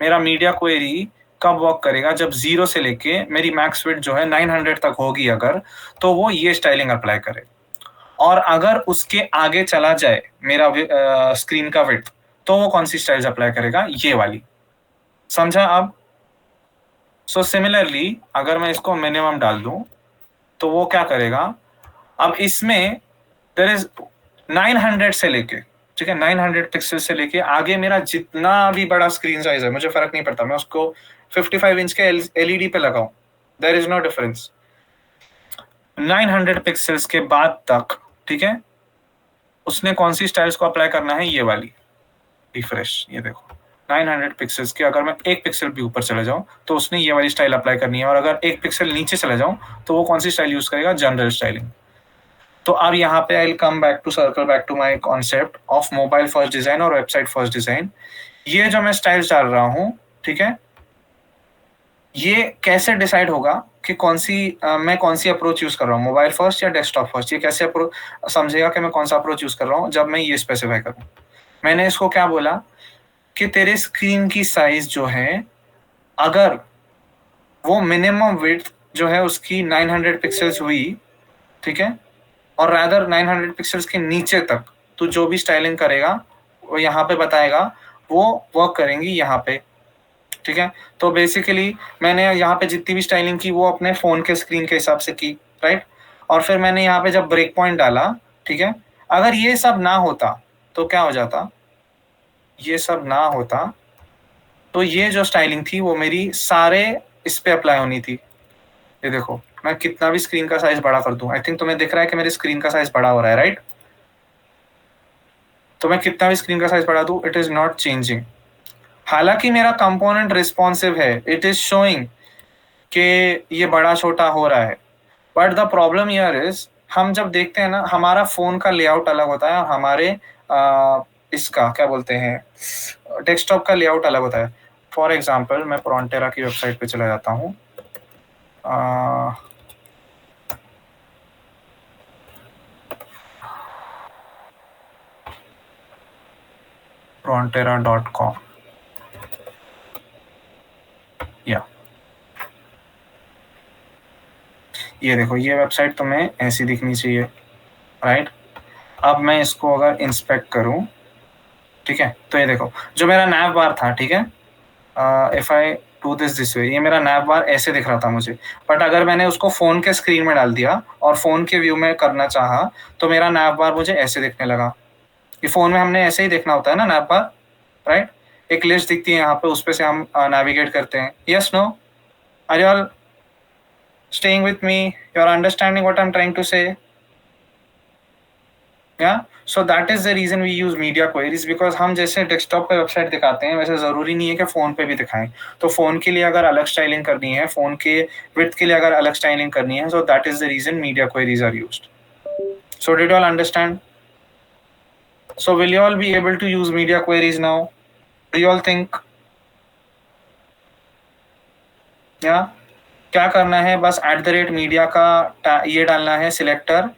मेरा मीडिया क्वेरी कब वर्क करेगा, जब 0 से लेके मेरी मैक्स विड्थ जो है 900 तक होगी अगर, तो वो ये स्टाइलिंग अप्लाई करे। और अगर उसके आगे चला जाए मेरा स्क्रीन का विड्थ, तो वो कौन सी स्टाइल्स अप्लाई करेगा, ये वाली। समझा अब? सो सिमिलरली अगर मैं इसको मिनिमम डाल दूं तो वो क्या करेगा, अब इसमें देयर इज 900 से लेके, ठीक है, 900 पिक्सल से लेके आगे मेरा जितना भी बड़ा स्क्रीन साइज है मुझे फर्क नहीं पड़ता, मैं उसको 55 इंच के एलईडी पे लगाऊं, there is no difference. 900 pixels के बाद तक, ठीक है, उसने कौन सी स्टाइल्स को अप्लाई करना है, ये वाली रिफ्रेश। ये देखो 900 पिक्सल्स के अगर मैं एक पिक्सल भी ऊपर चले जाऊं तो उसने ये वाली स्टाइल अप्लाई करनी है, और अगर एक पिक्सल नीचे चले जाऊं तो वो कौन सी स्टाइल यूज करेगा, जनरल स्टाइलिंग। तो अब यहाँ पे I will come back to circle back to my concept of mobile first design और वेबसाइट फर्स्ट डिजाइन। ये जो मैं स्टाइल्स डाल रहा हूँ, ठीक है, ये कैसे डिसाइड होगा कि मैं कौन सी अप्रोच यूज कर रहा हूँ, मोबाइल फर्स्ट या डेस्कटॉप फर्स्ट, ये कैसे अप्रोच समझेगा कि मैं कौन सा अप्रोच यूज कर रहा हूँ, जब मैं ये स्पेसिफाई करूँ। मैंने इसको क्या बोला कि तेरे स्क्रीन की साइज जो है, अगर वो मिनिमम विड्थ जो है उसकी 900 पिक्सल्स हुई, ठीक है, और रादर 900 पिक्सल्स के नीचे तक तो जो भी स्टाइलिंग करेगा वो यहाँ पे बताएगा, वो वर्क करेंगी यहाँ पे, ठीक है। तो बेसिकली मैंने यहाँ पे जितनी भी स्टाइलिंग की वो अपने फोन के स्क्रीन के हिसाब से की, राइट। और फिर मैंने यहाँ पे जब ब्रेक पॉइंट डाला, ठीक है, अगर ये सब ना होता तो क्या हो जाता, ये सब ना होता तो ये जो स्टाइलिंग थी वो मेरी सारे इस पे अप्लाई होनी थी। ये देखो मैं कितना भी स्क्रीन का साइज बड़ा कर दूं, आई थिंक तुम्हें दिख रहा है कि मेरे स्क्रीन का साइज बड़ा हो रहा है, राइट। तो मैं कितना भी स्क्रीन का साइज बढ़ा दूं, इट इज नॉट चेंजिंग। हालांकि मेरा कंपोनेंट रिस्पॉन्सिव है, इट इज शोइंग कि ये बड़ा छोटा हो रहा है, but the problem here is, हम जब देखते हैं ना, हमारा फोन का लेआउट अलग होता है और हमारे इसका क्या बोलते हैं, डेस्कटॉप का लेआउट अलग होता है। फॉर एग्जाम्पल मैं फ्रॉन्टेरा की वेबसाइट पे चला जाता हूँ, frontera.com, या ये देखो ये वेबसाइट तुम्हें ऐसी दिखनी चाहिए, राइट। अब मैं इसको अगर इंस्पेक्ट करूं, ठीक है, तो ये देखो जो मेरा नैव बार था, ठीक है, if I do this way, ये मेरा नैव बार ऐसे दिख रहा था मुझे, बट अगर मैंने उसको फोन के स्क्रीन में डाल दिया और फोन के व्यू में करना चाहा तो मेरा नैव बार मुझे ऐसे दिखने लगा। ये फोन में हमने ऐसे ही देखना होता है ना नैव बार, राइट। एक लिस्ट दिखती है यहाँ पे, उस पे से हम नेविगेट करते हैं। Yes, no, are you all staying with me, you're understanding what I'm trying to say? Yeah, so that is the reason we use media queries, because हम जैसे डेस्कटॉप पे वेबसाइट दिखाते हैं वैसे जरूरी नहीं है कि फोन पे भी दिखाएं। तो फोन के लिए अगर अलग स्टाइलिंग करनी है, फोन के विड्थ के लिए अगर अलग स्टाइलिंग करनी है, so that is the reason media queries are used. So did you all understand? So will you all be able to use media queries now? Do you all think? Yeah, क्या करना है, बस @media का ये डालना है selector,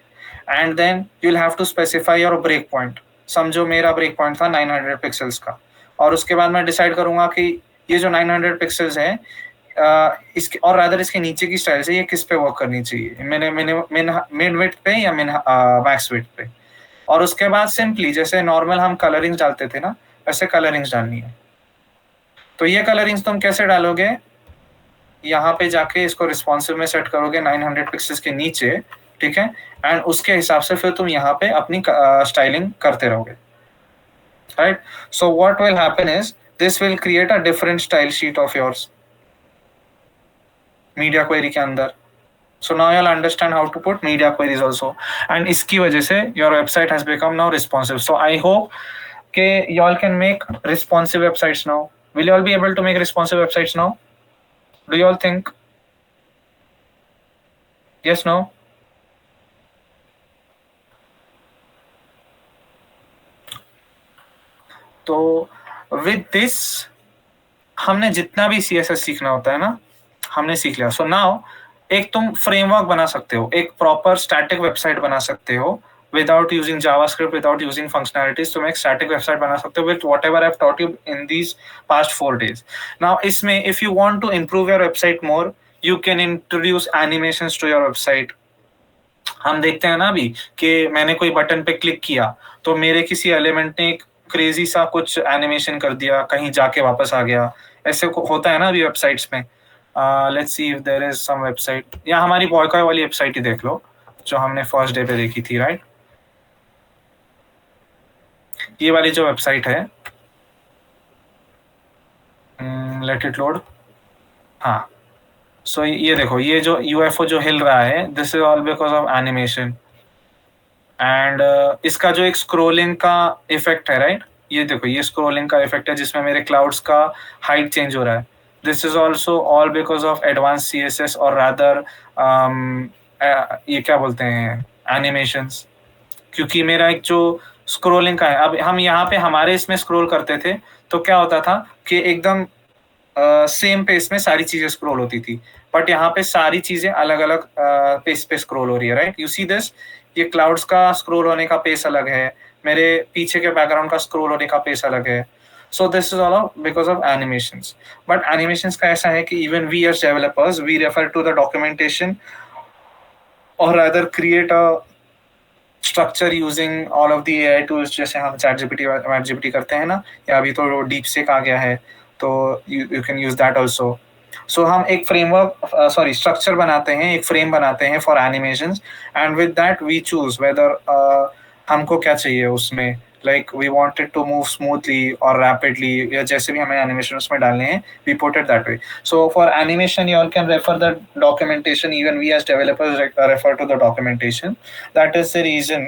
and then you will have to specify your break point. समझो मेरा ब्रेक पॉइंट था 900 पिक्सल्स का, और उसके बाद मैं डिसाइड करूंगा कि ये जो 900 पिक्सल्स है, इसके और रादर इसके नीचे की स्टाइल से ये किस पे वर्क करनी चाहिए, मैंने मिड विड्थ पे या मैक्स विड्थ पे। और उसके बाद सिंपली जैसे नॉर्मल हम कलरिंग्स डालते थे ना, वैसे कलरिंग्स डालनी है। तो ये कलरिंग्स तुम कैसे डालोगे, यहाँ पे जाके इसको रिस्पॉन्सिव में सेट करोगे 900 पिक्सेल्स के नीचे, ठीक है, एंड उसके हिसाब से फिर तुम यहाँ पे अपनी स्टाइलिंग करते रहोगे, right. So what will happen is this will create a different style sheet of yours media query के अंदर. So now you'll understand how to put media queries also, and इसकी वजह से your website has become now responsive. So I hope कि y'all can make responsive websites now. Will y'all be able to make responsive websites now? Do y'all think? Yes, no? तो with this हमने जितना भी CSS सीखना होता है ना, हमने सीख लिया. So now एक तुम फ्रेमवर्क बना सकते हो, एक प्रॉपर स्टैटिक वेबसाइट बना सकते हो without using JavaScript, without using functionalities. तुम एक static website बना सकते हो with whatever I've taught you in these past 4 days. Now इसमें if you want to improve your website more, you can introduce animations to your website. हम देखते हैं ना अभी कि मैंने कोई बटन पे क्लिक किया तो मेरे किसी एलिमेंट ने एक क्रेजी सा कुछ एनिमेशन कर दिया, कहीं जाके वापस आ गया. ऐसे होता है ना अभी वेबसाइट्स में. Let's see if there is some website, या हमारी बॉयकॉय वाली वेबसाइट ही देख लो जो हमने फर्स्ट डे पे देखी थी, राइट. ये वाली जो वेबसाइट है, लेट इट लोड. हाँ, सो ये देखो, ये जो यूएफओ जो हिल रहा है, this is all because of animation. And इसका जो एक स्क्रोलिंग का इफेक्ट है, राइट, ये देखो, ये स्क्रोलिंग का इफेक्ट है जिसमें मेरे क्लाउड्स का हाइट चेंज हो रहा है. This is also all because of advance CSS और रादर ये क्या बोलते हैं, एनिमेशंस. क्योंकि मेरा एक जो स्क्रोलिंग का है, अब हम यहाँ पे हमारे इसमें स्क्रोल करते थे तो क्या होता था कि एकदम सेम पेस में सारी चीजें स्क्रोल होती थी, बट यहाँ पे सारी चीजें अलग अलग पेस पे स्क्रोल हो रही है, राइट. यू सी दिस, ये क्लाउड्स का स्क्रोल होने का पेस अलग है, मेरे पीछे के बैकग्राउंड का स्क्रोल होने का पेस अलग है. So this is all because of animations. But animations का ऐसा है कि even we as developers we refer to the documentation और rather create a structure using all of the AI tools, जैसे हम ChatGPT करते हैं ना, या अभी तो DeepSeek आ गया है तो you can use that also. सो हम एक फ्रेमवर्क स्ट्रक्चर बनाते हैं, एक फ्रेम बनाते हैं for animations, and with that we choose whether हमको क्या चाहिए उसमें. Like we wanted to move smoothly और रैपिडली, या जैसे भी हमें एनिमेशन उसमें डालने हैं, we put it that way. So for animation you all can refer the documentation. Even we as developers refer to the documentation. That is the reason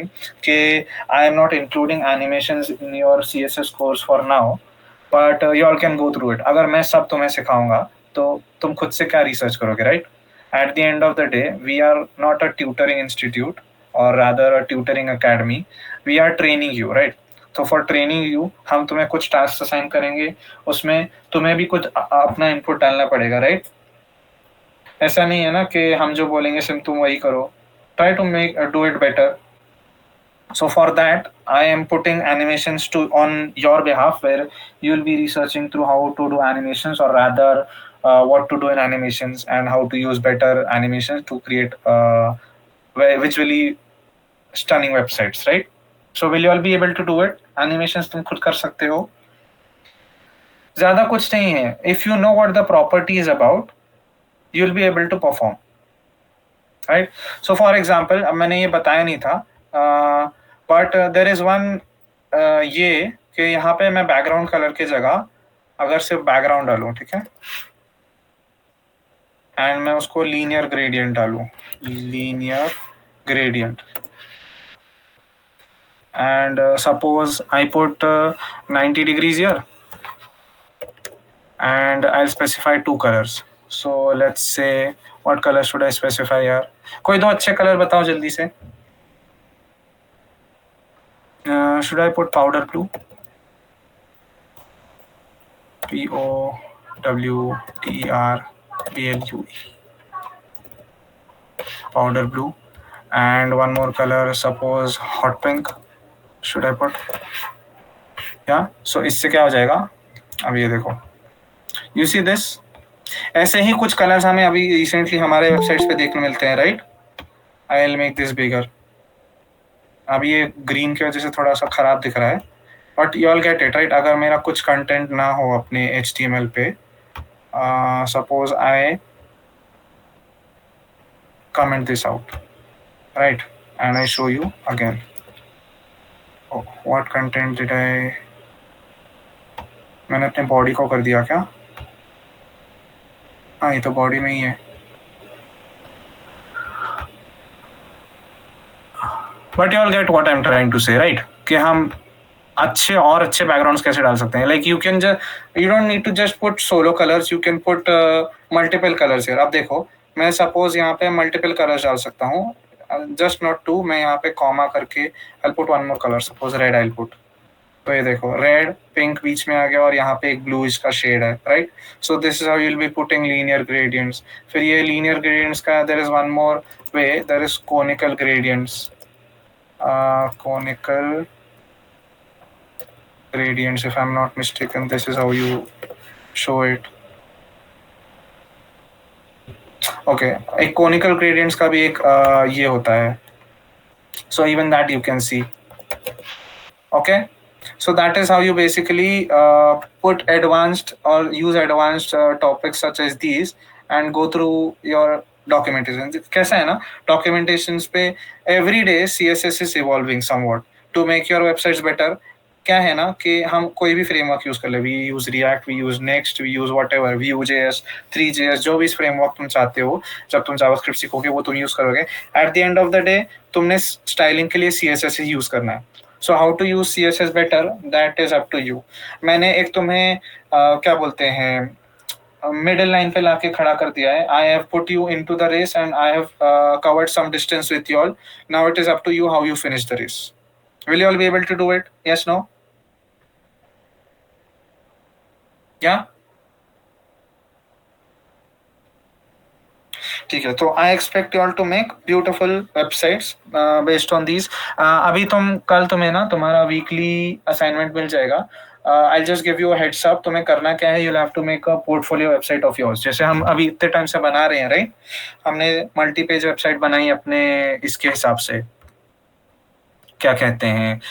कि I am not including animations in your CSS course for now, but you all can go through it. अगर मैं सब तुम्हें सिखाऊंगा तो तुम खुद से क्या रिसर्च करोगे, right. At the end of the day we are not a tutoring institute और rather a tutoring academy. We are training you, right. तो फॉर ट्रेनिंग यू हम तुम्हें कुछ टास्क असाइन करेंगे, उसमें तुम्हें भी कुछ अपना इनपुट डालना पड़ेगा, राइट. ऐसा नहीं है ना कि हम जो बोलेंगे सिर्फ तुम वही करो. Try to make do it better. So for that, I am putting animations to on your behalf, where you'll be researching through how to do animations, or rather, what to do in animations and how to use better animations to create visually stunning websites, right? So will you all be able to do it? Animations तुम खुद कर सकते हो. ज़्यादा कुछ नहीं है. If you know what the property is about, you'll be able to perform, right? So for example, अब मैंने ये बताया नहीं था, बट देर इज वन, ये कि यहाँ पे मैं बैकग्राउंड कलर की जगह अगर सिर्फ बैकग्राउंड डालूं, ठीक है, एंड मैं उसको लीनियर ग्रेडियंट डालूं, linear gradient, and suppose I put 90 degrees here and I'll specify 2 colors. So let's say what color should I specify here? कोई 2 अच्छे कलर बताओ जल्दी से. Should I put powder blue? POWDERBLUE. Powder blue. And one more color, suppose hot pink. Should I put? Yeah. So इससे क्या हो जाएगा? अब ये देखो. You see this? ऐसे ही कुछ कलर्स हमें अभी रिसेंटली हमारे वेबसाइट्स पे देखने मिलते हैं, right. I'll make this bigger. अब ये ग्रीन की वजह से थोड़ा सा खराब दिख रहा है, but you all get it, right. अगर मेरा कुछ कंटेंट ना हो अपने HTML पे, suppose I comment this out, right? And I show you again. Oh, what content did I? मैंने अपने बॉडी को कर दिया क्या? हाँ, ये तो बॉडी में ही है. But you all get what I'm trying to say, right? कि हम अच्छे और अच्छे बैकग्राउंड्स कैसे डाल सकते हैं. Like you can just you don't need to just put solo colors. You can put multiple colors here. अब देखो, मैं सपोज यहाँ पे मल्टीपल कलर्स डाल सकता हूँ. जस्ट नॉट टू, मैं यहाँ पे कॉमा करके I'll put one more color. Suppose red I'll put. तो ये देखो, रेड पिंक बीच में आ गया और यहाँ पे एक ब्लूइश का शेड है, right? So this is how you will be putting linear gradients. फिर ये लीनियर ग्रेडियंट्स का there is one more way, there is conical gradients. Conical gradients, if I'm not mistaken, this is how you show it. Okay, एक conical gradients का भी एक ये होता है. So even that you can see. Okay, so that is how you basically put advanced or use advanced topics such as these and go through your documentation. कैसा है ना, documentations पे every day CSS is evolving somewhat to make your websites better. क्या है ना कि हम कोई भी फ्रेमवर्क यूज कर ले, we use React, we use Next, we use whatever, Vue.js, 3JS, जो भी फ्रेमवर्क तुम चाहते हो, जब तुम जावास्क्रिप्ट सीखोगे वो तुम यूज करोगे. At the end of the day तुमने स्टाइलिंग के लिए CSS ही यूज करना है. So how to use CSS better, that is up to you. मैंने एक तुम्हें क्या बोलते हैं मिडिल लाइन पे लाके खड़ा कर दिया है. I have put you into the race and I have covered some distance with you all. Now it is up to you how you finish the race. Will you all be able to do it? Yes, no? Yeah? ठीक है, तो I expect you all to make beautiful websites based on these. अभी कल तुम्हें ना तुम्हारा weekly assignment मिल जाएगा. I just give you heads up. तुम्हें करना क्या है, you'll have to make a portfolio website of yours. जैसे हम अभी इतने टाइम से बना रहे हैं, राइट? हमने मल्टी पेज वेबसाइट बनाई अपने इसके हिसाब से, क्या कहते हैं,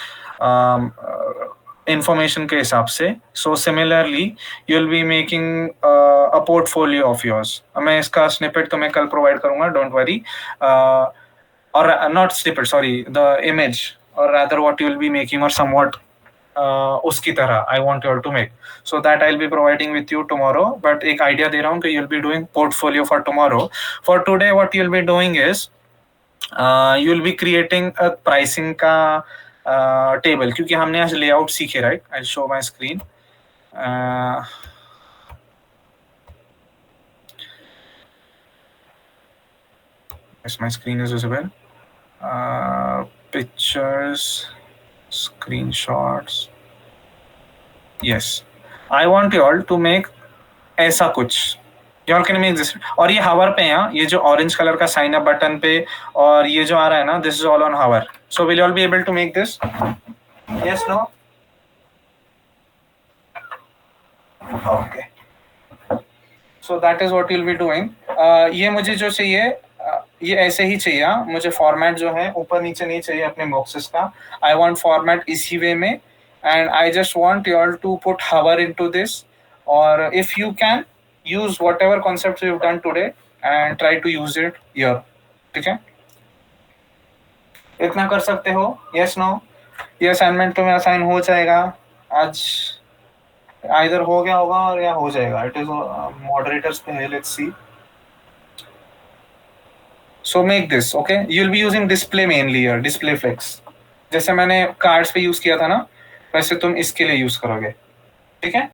इंफॉर्मेशन के हिसाब से. So similarly you will be making a portfolio of yours. मैं इसका स्निपेट तुम्हें कल प्रोवाइड करूंगा, डोंट वरी. और not snippet, sorry, the image और rather what you will be making और समव्हाट उसकी तरह I want you to make. So that I will be providing with you tomorrow. But एक idea दे रहा हूँ कि you will be doing portfolio for tomorrow. For today what you will be doing is you will be creating a pricing का table, क्योंकि हमने आज layout सीखे, right? I'll show my screen. Yes, my screen is visible. Pictures, screenshots. Yes, I want you all to make ऐसा कुछ. You all can make this. और ये hover पे है, ये जो ऑरेंज कलर का साइन अप बटन पे और ये जो आ रहा है ना, this is all on hover. So will you all be able to make this? Yes, no? Okay. So that is what you'll be doing. ये मुझे जो चाहिए ये ऐसे ही चाहिए. मुझे फॉर्मेट जो है ऊपर नीचे नहीं चाहिए अपने बॉक्सेस का. आई वांट फॉर्मेट इसी वे में and I just want you all to put hover into this. और if you can use whatever concepts we've done today and try to use it here. ठीक है, इतना कर सकते हो? Yes, no? ये असाइनमेंट तुम्हें असाइन हो जाएगा आज, आइदर हो गया होगा और या हो जाएगा. इट इज मॉडरेटर्स पे है, let's see. So make this. Okay, you will be using display mainly here, display flex. जैसे मैंने कार्ड्स पे यूज किया था ना, वैसे तुम इसके लिए यूज करोगे. ठीक है.